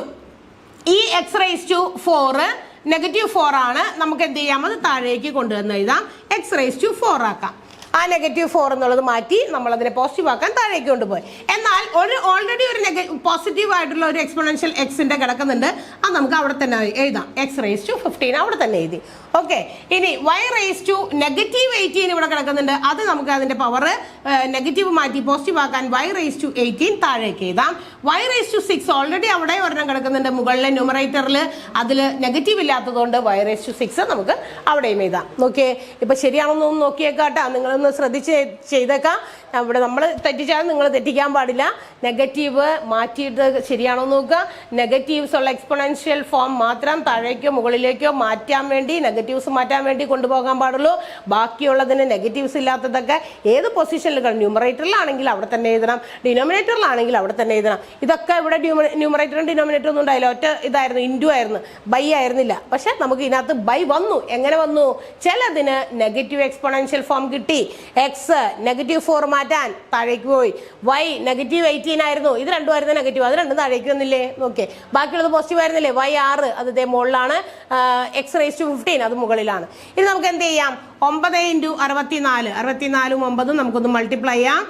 ഈ എക്സ് റേസ് ടു 4 -4 ആണ്. നമുക്ക് എന്ത് ചെയ്യാം, അത് താഴേക്ക് കൊണ്ടുവന്ന് എഴുതാം. എക്സ് റേസ് ടു 4 ആക്കാം. ആ -4 എന്നുള്ളത് മാറ്റി നമ്മൾ അതിനെ പോസിറ്റീവ് ആക്കാൻ താഴേക്ക് കൊണ്ടുപോയി. എന്നാൽ ഓൾറെഡി ഒരു പോസിറ്റീവ് ആയിട്ടുള്ള ഒരു എക്സ്പോണൻഷ്യൽ എക്സിന്റെ കിടക്കുന്നുണ്ട്. അത് നമുക്ക് അവിടെ തന്നെ എഴുതാം. എക്സ് റേസ് ടു 15 അവിടെ തന്നെ എഴുതി. ഓക്കെ. ഇനി y റേസ് ടു -18 ഇവിടെ കിടക്കുന്നുണ്ട്. അത് നമുക്ക് അതിന്റെ പവർ നെഗറ്റീവ് മാറ്റി പോസിറ്റീവ് ആക്കാൻ y റേസ് ടു 18 താഴേക്ക് എഴുതാം. y റേസ് ടു 6 ഓൾറെഡി അവിടെ ഒരെണ്ണം കിടക്കുന്നുണ്ട് മുകളിലെ ന്യൂമറേറ്ററിൽ. അതിൽ നെഗറ്റീവ് ഇല്ലാത്തതുകൊണ്ട് y റേസ് ടു 6 നമുക്ക് അവിടെയും എഴുതാം. നോക്കിയേ, ഇപ്പൊ ശരിയാണെന്നൊന്നും നോക്കിയേക്കാട്ടാ, നിങ്ങളൊന്ന് ശ്രദ്ധിച്ച് ചെയ്തേക്കാം. ഇവിടെ നമ്മൾ തെറ്റിച്ചാൽ നിങ്ങൾ തെറ്റിക്കാൻ പാടില്ല. നെഗറ്റീവ് മാറ്റിയിട്ട് ശരിയാണോ നോക്കുക. നെഗറ്റീവ്സ് ഉള്ള എക്സ്പോണൻഷ്യൽ ഫോം മാത്രം താഴേക്കോ മുകളിലേക്കോ മാറ്റാൻ വേണ്ടി, നെഗറ്റീവ്സ് മാറ്റാൻ വേണ്ടി കൊണ്ടുപോകാൻ പാടുള്ളൂ. ബാക്കിയുള്ളതിന് നെഗറ്റീവ്സ് ഇല്ലാത്തതൊക്കെ ഏത് പൊസിഷനിൽ, ന്യൂമറേറ്ററിലാണെങ്കിൽ അവിടെ തന്നെ എഴുതണം, ഡിനോമിനേറ്ററിലാണെങ്കിൽ അവിടെ തന്നെ എഴുതണം. ഇതൊക്കെ ഇവിടെ ന്യൂമറേറ്ററും ഡിനോമിനേറ്ററും ഒന്നും ഉണ്ടായില്ല, ഒറ്റ ഇതായിരുന്നു, ഇൻറ്റു ആയിരുന്നു, ബൈ ആയിരുന്നില്ല. പക്ഷെ നമുക്ക് ഇതിനകത്ത് ബൈ വന്നു. എങ്ങനെ വന്നു? ചിലതിന് നെഗറ്റീവ് എക്സ്പോണൻഷ്യൽ ഫോം കിട്ടി. എക്സ് -4 മാറ്റാൻ താഴേക്ക് പോയി. y -18 ആയിരുന്നു. ഇത് രണ്ടും ആയിരുന്നു നെഗറ്റീവ്, അത് രണ്ടും താഴേക്ക് വന്നില്ലേ? നോക്കിയേ, ബാക്കിയുള്ളത് പോസിറ്റീവ് ആയിരുന്നില്ലേ? y 6 അത് ഇതേ മുകളിലാണ്. എക്സ് റേസ് ടു 15 അത് മുകളിലാണ്. ഇനി നമുക്ക് എന്ത് ചെയ്യാം? 9 × 64 64 9 നമുക്കൊന്ന് മൾട്ടിപ്ലൈ ചെയ്യാം.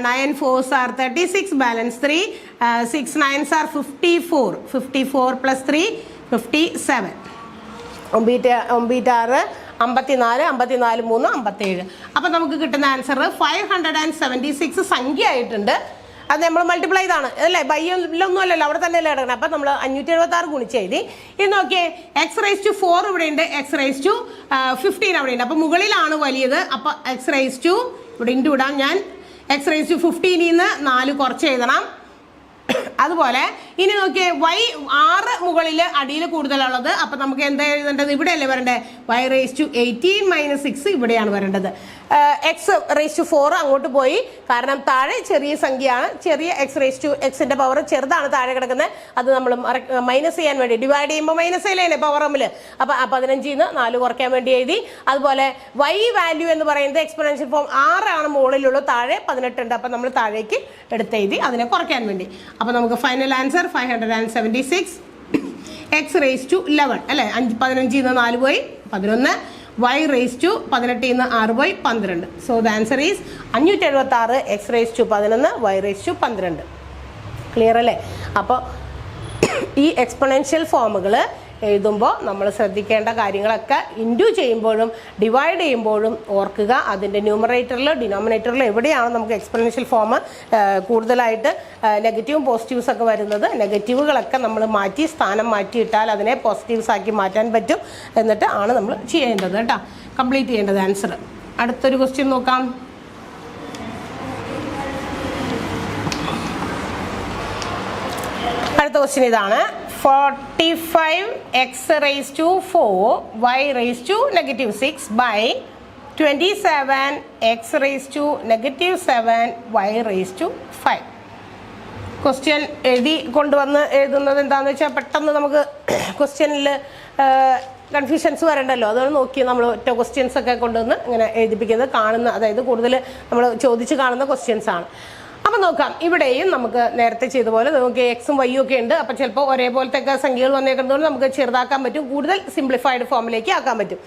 9 4s are 36, balance 3. 6 9s are 54. 54 + 3 57. 9 54 54 3 57. അപ്പം നമുക്ക് കിട്ടുന്ന ആൻസർ 576 സംഖ്യ ആയിട്ടുണ്ട്. അത് നമ്മൾ മൾട്ടിപ്ലൈ ചെയ്താണ് അല്ലേ, ബൈയൊന്നും അല്ലല്ലോ, അവിടെ തന്നെ അല്ലേ കിടക്കണം. അപ്പം നമ്മൾ 576 ഗുണിച്ച് എഴുതി. ഇത് നോക്കിയേ, എക്സ് റേസ് ടു 4 ഇവിടെ ഉണ്ട്, എക്സ് റേസ് ടു 15 അവിടെ ഉണ്ട്. അപ്പം മുകളിലാണ് വലിയത്. അപ്പം എക്സ് റേസ് ടു ഇവിടെ ഇൻറ്റു ഇടാം ഞാൻ. എക്സ് റേസ് ടു 15 നിന്ന് 4 കുറച്ച് എഴുതണം. അതുപോലെ ഇനി നോക്കിയേ, y 6 മുകളിൽ അടിയിൽ കൂടുതലുള്ളത്. അപ്പൊ നമുക്ക് എന്താ എഴുതേണ്ടത്? ഇവിടെയല്ലേ വരണ്ടേ? y റേസ് ടു 18 - 6 ഇവിടെയാണ് വരേണ്ടത്. എക്സ് റേസ് ടു 4 അങ്ങോട്ട് പോയി, കാരണം താഴെ ചെറിയ സംഖ്യയാണ്. ചെറിയ എക്സ് റേസ് ടു എക്സിന്റെ പവർ ചെറുതാണ് താഴെ കിടക്കുന്നത്. അത് നമ്മൾ മൈനസ് ചെയ്യാൻ വേണ്ടി, ഡിവൈഡ് ചെയ്യുമ്പോൾ മൈനസ് ചെയ്യലേ പവർ തമ്മിൽ. അപ്പൊ 15 നിന്ന് 4 കുറയ്ക്കാൻ വേണ്ടി എഴുതി. അതുപോലെ y വാല്യൂ എന്ന് പറയുന്നത് എക്സ്പോണൻഷ്യൽ ഫോം 6 ആണ് മുകളിലുള്ളൂ, താഴെ 18 ഉണ്ട്. അപ്പൊ നമ്മൾ താഴേക്ക് എടുത്തെഴുതി അതിനെ കുറയ്ക്കാൻ വേണ്ടി. അപ്പൊ നമുക്ക് final answer 576. X raise to 11 അല്ലെ, 15 നിന്ന് 4 പോയി 11. y റേസ് ടു 18 നിന്ന് 6 പോയി 12. So the answer is 576. X raise to 11, y raise to 12. Clear അല്ലേ? അപ്പോൾ ഈ എക്സ്പോണൻഷ്യൽ ഫോമുകൾ എഴുതുമ്പോൾ നമ്മൾ ശ്രദ്ധിക്കേണ്ട കാര്യങ്ങളൊക്കെ ഇൻറ്റു ചെയ്യുമ്പോഴും ഡിവൈഡ് ചെയ്യുമ്പോഴും ഓർക്കുക. അതിൻ്റെ ന്യൂമറേറ്ററിലോ ഡിനോമിനേറ്ററിലോ എവിടെയാണ് നമുക്ക് എക്സ്പോണൻഷ്യൽ ഫോം കൂടുതലായിട്ട് നെഗറ്റീവും പോസിറ്റീവ്സ് ഒക്കെ വരുന്നത്, നെഗറ്റീവുകളൊക്കെ നമ്മൾ മാറ്റി സ്ഥാനം മാറ്റിയിട്ടാൽ അതിനെ പോസിറ്റീവ്സ് ആക്കി മാറ്റാൻ പറ്റും. എന്നിട്ട് ആണ് നമ്മൾ ചെയ്യേണ്ടത് കേട്ടോ, കംപ്ലീറ്റ് ചെയ്യേണ്ടത് ആൻസർ. അടുത്തൊരു ക്വസ്റ്റ്യൻ നോക്കാം. അടുത്ത ക്വസ്റ്റ്യൻ ഇതാണ്. 45x⁴y⁻6 by 27x⁻7y⁵. ക്വസ്റ്റ്യൻ എഴുതി കൊണ്ടുവന്ന് എഴുതുന്നത് എന്താണെന്ന് വെച്ചാൽ പെട്ടെന്ന് നമുക്ക് ക്വസ്റ്റ്യനിൽ കൺഫ്യൂഷൻസ് വരണ്ടല്ലോ. അതുകൊണ്ട് നോക്കി നമ്മൾ ഒറ്റ ക്വസ്റ്റ്യൻസ് ഒക്കെ കൊണ്ടുവന്ന് ഇങ്ങനെ എഴുതിപ്പിക്കുന്നത് കാണുന്ന, അതായത് കൂടുതൽ നമ്മൾ ചോദിച്ച് കാണുന്ന ക്വസ്റ്റ്യൻസ് ആണ്. അപ്പം നോക്കാം, ഇവിടെയും നമുക്ക് നേരത്തെ ചെയ്ത പോലെ നമുക്ക് എക്സും വൈയും ഒക്കെ ഉണ്ട്. അപ്പം ചിലപ്പോൾ ഒരേപോലത്തെ ഒക്കെ സംഖ്യകൾ വന്നേക്കുന്നതുകൊണ്ട് നമുക്ക് ചെറുതാക്കാൻ പറ്റും, കൂടുതൽ സിംപ്ലിഫൈഡ് ഫോമിലേക്ക് ആക്കാൻ പറ്റും.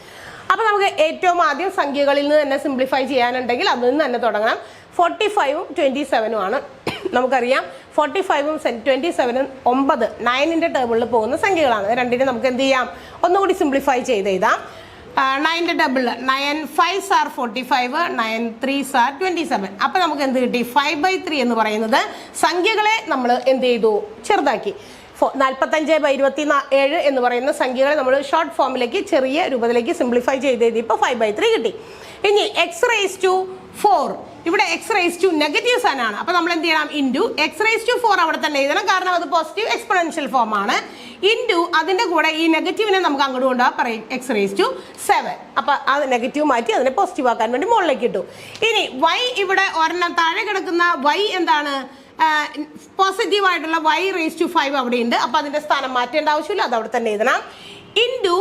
അപ്പം നമുക്ക് ഏറ്റവും ആദ്യം സംഖ്യകളിൽ നിന്ന് തന്നെ സിംപ്ലിഫൈ ചെയ്യാനുണ്ടെങ്കിൽ അതിൽ നിന്ന് തന്നെ തുടങ്ങണം. 45ഉം 27ഉം ആണ്. നമുക്കറിയാം 45ഉം 27ഉം 9 9ന്റെ ടേബിളിൽ പോകുന്ന സംഖ്യകളാണ്. രണ്ടിനെ നമുക്ക് എന്ത് ചെയ്യാം, ഒന്നുകൂടി സിംപ്ലിഫൈ ചെയ്ത് എഴുതാം. 9ന്റെ ടേബിളിൽ 9 5s are 45, 9 3s are 27. അപ്പം നമുക്ക് എന്ത് കിട്ടി, 5/3 എന്ന് പറയുന്നത് സംഖ്യകളെ നമ്മൾ എന്ത് ചെയ്തു, ചെറുതാക്കി. 45/27 എന്ന് പറയുന്ന സംഖ്യകളെ നമ്മൾ ഷോർട്ട് ഫോമിലേക്ക്, ചെറിയ രൂപത്തിലേക്ക് സിംപ്ലിഫൈ ചെയ്ത് എഴുതി. ഇപ്പോൾ 5/3 കിട്ടി. ഇനി x⁴, ഇവിടെ x⁻⁴ നെഗറ്റീവ് സാധനമാണ്. അപ്പൊ നമ്മൾ എന്ത് ചെയ്യണം, ഇൻറ്റു x⁴ അവിടെ തന്നെ എഴുതണം, കാരണം അത് പോസിറ്റീവ് എക്സ്പൊണൻഷ്യൽ ഫോം ആണ്. ഇൻറ്റു അതിന്റെ കൂടെ ഈ നെഗറ്റീവിനെ നമുക്ക് അങ്ങോട്ട് കൊണ്ടുപോകാൻ പറയും x⁷. അപ്പൊ അത് നെഗറ്റീവ് മാറ്റി അതിനെ പോസിറ്റീവ് ആക്കാൻ വേണ്ടി മുകളിലേക്ക് ഇട്ടു. ഇനി y, ഇവിടെ ഒരെണ്ണം താഴെ കിടക്കുന്ന y എന്താണ്, പോസിറ്റീവ് ആയിട്ടുള്ള y⁵5 അവിടെ ഉണ്ട്. അപ്പൊ അതിന്റെ സ്ഥാനം മാറ്റേണ്ട ആവശ്യമില്ല, അത് അവിടെ തന്നെ എഴുതണം. ഇൻറ്റു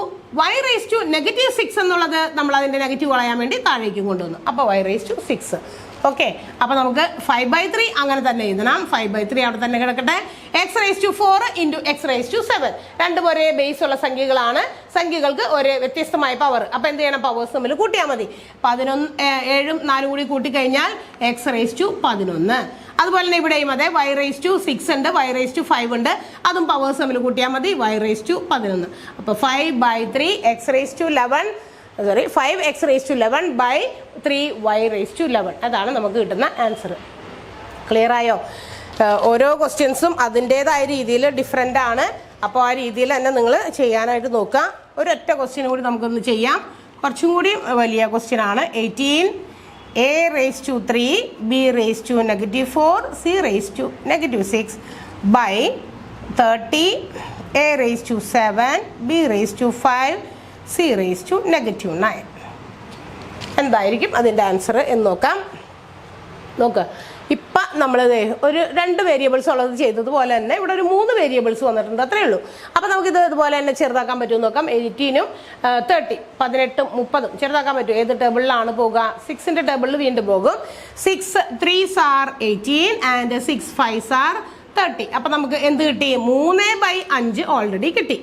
y⁻6 എന്നുള്ളത് നമ്മൾ അതിന്റെ നെഗറ്റീവ് കളയാൻ വേണ്ടി താഴേക്കും കൊണ്ടുവന്നു. അപ്പോൾ y⁻6. ഓക്കെ, അപ്പൊ നമുക്ക് 5/3 അങ്ങനെ തന്നെ എഴുതണം. 5/3 അവിടെ തന്നെ കിടക്കട്ടെ. x⁴ ഇൻറ്റു x⁻7 രണ്ടും ഒരേ ബേസ് ഉള്ള സംഖ്യകളാണ്. സംഖ്യകൾക്ക് ഒരേ വ്യത്യസ്തമായ പവർ. അപ്പൊ എന്ത് ചെയ്യണം, പവേഴ്സ് തമ്മിൽ കൂട്ടിയാൽ മതി. 11 7 4 കൂടി കൂട്ടിക്കഴിഞ്ഞാൽ x⁻11. അതുപോലെ തന്നെ ഇവിടെയും അതെ, y⁻6 ഉണ്ട്, y⁻5 ഉണ്ട്, അതും പവേഴ്സ് തമ്മിൽ കൂട്ടിയാൽ മതി, y⁻11. അപ്പോൾ 5x⁻11/3y⁻11 അതാണ് നമുക്ക് കിട്ടുന്ന ആൻസർ. ക്ലിയർ ആയോ? ഓരോ ക്വസ്റ്റ്യൻസും അതിൻ്റെതായ രീതിയിൽ ഡിഫറെൻ്റ് ആണ്. അപ്പോൾ ആ രീതിയിൽ തന്നെ നിങ്ങൾ ചെയ്യാനായിട്ട് നോക്കുക. ഒരൊറ്റ ക്വസ്റ്റ്യൻ കൂടി നമുക്കൊന്ന് ചെയ്യാം, കുറച്ചും കൂടി വലിയ ക്വസ്റ്റ്യൻ ആണ്. 18a⁻3 b⁻⁻4 c⁻⁻6 by 30a⁻7 b⁻5 c⁻�9. എന്തായിരിക്കും അതിൻ്റെ ആൻസർ എന്ന് നോക്കാം. നോക്കുക, ഇപ്പം നമ്മൾ ഒരു 2 വേരിയബിൾസ് ഉള്ളത് ചെയ്തതുപോലെ തന്നെ ഇവിടെ ഒരു 3 വേരിയബിൾസ് വന്നിട്ടുണ്ട്, അത്രയേ ഉള്ളൂ. അപ്പം നമുക്കിത് ഇതുപോലെ തന്നെ ചെറുതാക്കാൻ പറ്റുമെന്ന് നോക്കാം. 18ഉം 30 18ഉം 30ഉം ചെറുതാക്കാൻ പറ്റും. ഏത് ടേബിളിലാണ് പോകുക, 6ന്റെ ടേബിളിൽ വീണ്ടും പോകും. 6 3s are 18 and 6 5s are 30. അപ്പം നമുക്ക് എന്ത് കിട്ടി, 3/5 ഓൾറെഡി കിട്ടി.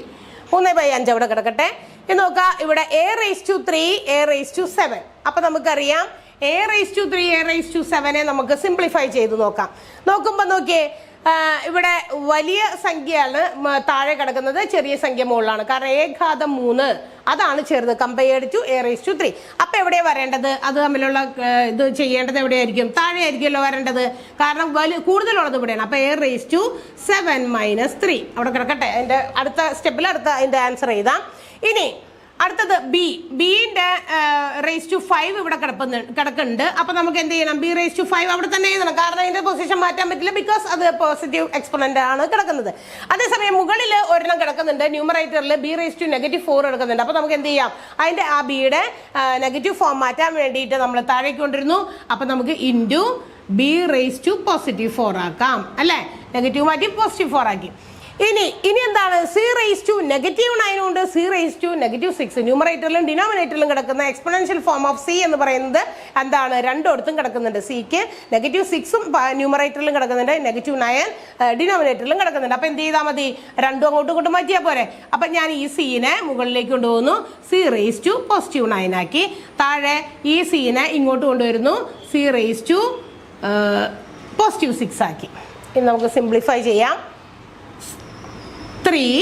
3/5 അവിടെ കിടക്കട്ടെ. ഇത് നോക്കാം, ഇവിടെ a⁻3 a⁻7. അപ്പം നമുക്കറിയാം a⁻3 a⁻7 നമുക്ക് സിംപ്ലിഫൈ ചെയ്ത് നോക്കാം. നോക്കുമ്പോൾ നോക്കിയേ, ഇവിടെ വലിയ സംഖ്യയാണ് താഴെ കിടക്കുന്നത്, ചെറിയ സംഖ്യ മുകളിലാണ്. കാരണം a⁻3 അതാണ് ചെറുത് കമ്പയർഡ് ടു a⁻3. അപ്പം എവിടെയാണ് വരേണ്ടത്, അത് തമ്മിലുള്ള ഇത് ചെയ്യേണ്ടത് എവിടെയായിരിക്കും, താഴെ ആയിരിക്കുമല്ലോ വരേണ്ടത്. കാരണം കൂടുതലുള്ളത് ഇവിടെയാണ്. അപ്പം a⁻7 - 3 അവിടെ കിടക്കട്ടെ. അതിൻ്റെ അടുത്ത സ്റ്റെപ്പിൽ അതിൻ്റെ ആൻസർ എഴുതാം. ഇനി അടുത്തത് ബിന്റെ ⁻5 ഇവിടെ കിടക്കുന്നുണ്ട്. അപ്പൊ നമുക്ക് എന്ത് ചെയ്യണം, b⁻5 അവിടെ തന്നെ എഴുതണം. കാരണം അതിന്റെ പൊസിഷൻ മാറ്റാൻ പറ്റില്ല, ബിക്കോസ് അത് പോസിറ്റീവ് എക്സ്പൊണന്റ് ആണ് കിടക്കുന്നത്. അതേസമയം മുകളിൽ ഒരെണ്ണം കിടക്കുന്നുണ്ട്, ന്യൂമറേറ്ററിൽ b⁻4 കിടക്കുന്നുണ്ട്. അപ്പൊ നമുക്ക് എന്ത് ചെയ്യാം, അതിന്റെ ആ ബിയുടെ നെഗറ്റീവ് ഫോം മാറ്റാൻ വേണ്ടിയിട്ട് നമ്മൾ താഴേക്ക് കൊണ്ടിരുന്നു. അപ്പൊ നമുക്ക് ഇൻറ്റു b⁻4 ആക്കാം, അല്ലെ? നെഗറ്റീവ് മാറ്റി +4 ആക്കി. ഇനി എന്താണ്, c⁻9 ഉണ്ട്, c⁻6 ന്യൂമറേറ്ററിലും ഡിനോമിനേറ്ററിലും കിടക്കുന്ന എക്സ്പൊണൻഷ്യൽ ഫോം ഓഫ് c എന്ന് പറയുന്നത് എന്താണ്, രണ്ടിടത്തും കിടക്കുന്നുണ്ട്. സിക്ക് -6ഉം ന്യൂമറേറ്ററിലും കിടക്കുന്നുണ്ട്, -9 ഡിനോമിനേറ്ററിലും കിടക്കുന്നുണ്ട്. അപ്പൊ എന്ത് ചെയ്താൽ മതി, രണ്ടും അങ്ങോട്ടും ഇങ്ങോട്ടും മാറ്റിയാൽ പോരെ. അപ്പൊ ഞാൻ ഈ സിനെ മുകളിലേക്ക് കൊണ്ടുപോകുന്നു, c⁻9 ആക്കി. താഴെ ഈ സിനെ ഇങ്ങോട്ട് കൊണ്ടുവരുന്നു, c⁻6 ആക്കി. ഇനി നമുക്ക് സിംപ്ലിഫൈ ചെയ്യാം. 3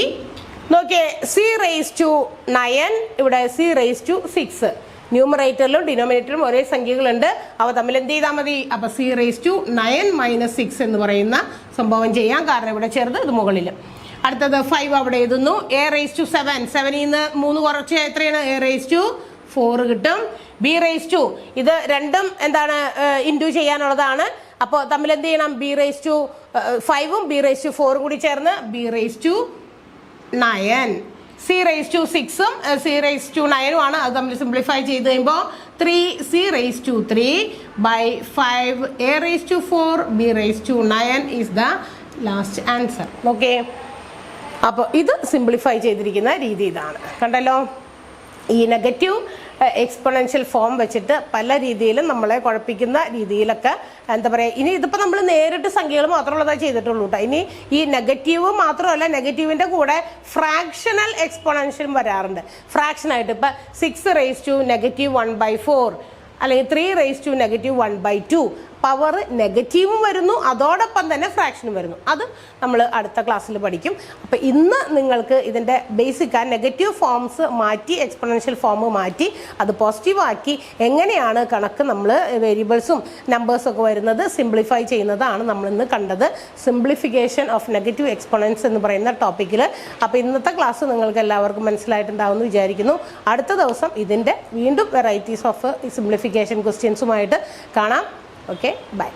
നോക്കിയേ, c⁻9 ഇവിടെ c⁻6 ന്യൂമറേറ്ററിലും ഡിനോമിനേറ്ററിലും ഒരേ സംഖ്യകളുണ്ട്, അവ തമ്മിൽ എന്ത് ചെയ്താൽ മതി. അപ്പൊ c⁻9 - 6 എന്ന് പറയുന്ന സംഭവം ചെയ്യാം, കാരണം ഇവിടെ ചെറുത് ഇത് മുകളിൽ. അടുത്തത് 5 അവിടെ എഴുതുന്നു. a⁻7 7ൽ നിന്ന് 3 കുറച്ച് എത്രയാണ്, a⁻4 കിട്ടും. b⁻2 ഇത് രണ്ടും എന്താണ്, ഇൻറ്റു ചെയ്യാനുള്ളതാണ്. അപ്പോൾ തമ്മിൽ എന്ത് ചെയ്യണം, b⁻2 5ഉം b⁴ കൂടി ചേർന്ന് b⁹9. c⁴ ഉം c⁹9ഉം ആണ്. അത് നമ്മൾ സിംപ്ലിഫൈ ചെയ്ത് കഴിയുമ്പോൾ 3c⁴ by 5 a⁴ b⁹9 is the last answer. Okay, അപ്പോൾ ഇത് സിംപ്ലിഫൈ ചെയ്തിരിക്കുന്ന രീതി ഇതാണ്. കണ്ടല്ലോ, ഈ നെഗറ്റീവ് എക്സ്പൊണൻഷ്യൽ ഫോം വെച്ചിട്ട് പല രീതിയിലും നമ്മളെ കുഴപ്പിക്കുന്ന രീതിയിലൊക്കെ എന്താ പറയുക. ഇനി ഇതിപ്പോൾ നമ്മൾ നേരിട്ട് സംഖ്യകൾ മാത്രമുള്ളതായി ചെയ്തിട്ടുള്ളൂ കേട്ടോ. ഇനി ഈ നെഗറ്റീവ് മാത്രമല്ല, നെഗറ്റീവിൻ്റെ കൂടെ ഫ്രാക്ഷണൽ എക്സ്പൊണൻഷ്യലും വരാറുണ്ട്. ഫ്രാക്ഷനായിട്ട് ഇപ്പം 6⁻⁻⁴ അല്ലെങ്കിൽ 3⁻⁻⁴ പവർ നെഗറ്റീവും വരുന്നു, അതോടൊപ്പം തന്നെ ഫ്രാക്ഷനും വരുന്നു. അത് നമ്മൾ അടുത്ത ക്ലാസ്സിൽ പഠിക്കും. അപ്പോൾ ഇന്ന് നിങ്ങൾക്ക് ഇതിൻ്റെ ബേസിക് ആ നെഗറ്റീവ് ഫോംസ് മാറ്റി എക്സ്പൊണൻഷ്യൽ ഫോം മാറ്റി അത് പോസിറ്റീവ് ആക്കി എങ്ങനെയാണ് കണക്ക് നമ്മൾ വേരിയബിൾസും നമ്പേഴ്സും ഒക്കെ വരുന്നത് സിംപ്ലിഫൈ ചെയ്യുന്നതാണ് നമ്മളിന്ന് കണ്ടത്. സിംപ്ലിഫിക്കേഷൻ ഓഫ് നെഗറ്റീവ് എക്സ്പൊണൻസ് എന്ന് പറയുന്ന ടോപ്പിക്കിൽ. അപ്പോൾ ഇന്നത്തെ ക്ലാസ് നിങ്ങൾക്ക് എല്ലാവർക്കും മനസ്സിലായിട്ടുണ്ടാവുമെന്ന് വിചാരിക്കുന്നു. അടുത്ത ദിവസം ഇതിൻ്റെ വീണ്ടും വെറൈറ്റീസ് ഓഫ് സിംപ്ലിഫിക്കേഷൻ ക്വസ്റ്റ്യൻസുമായിട്ട് കാണാം. Okay, bye.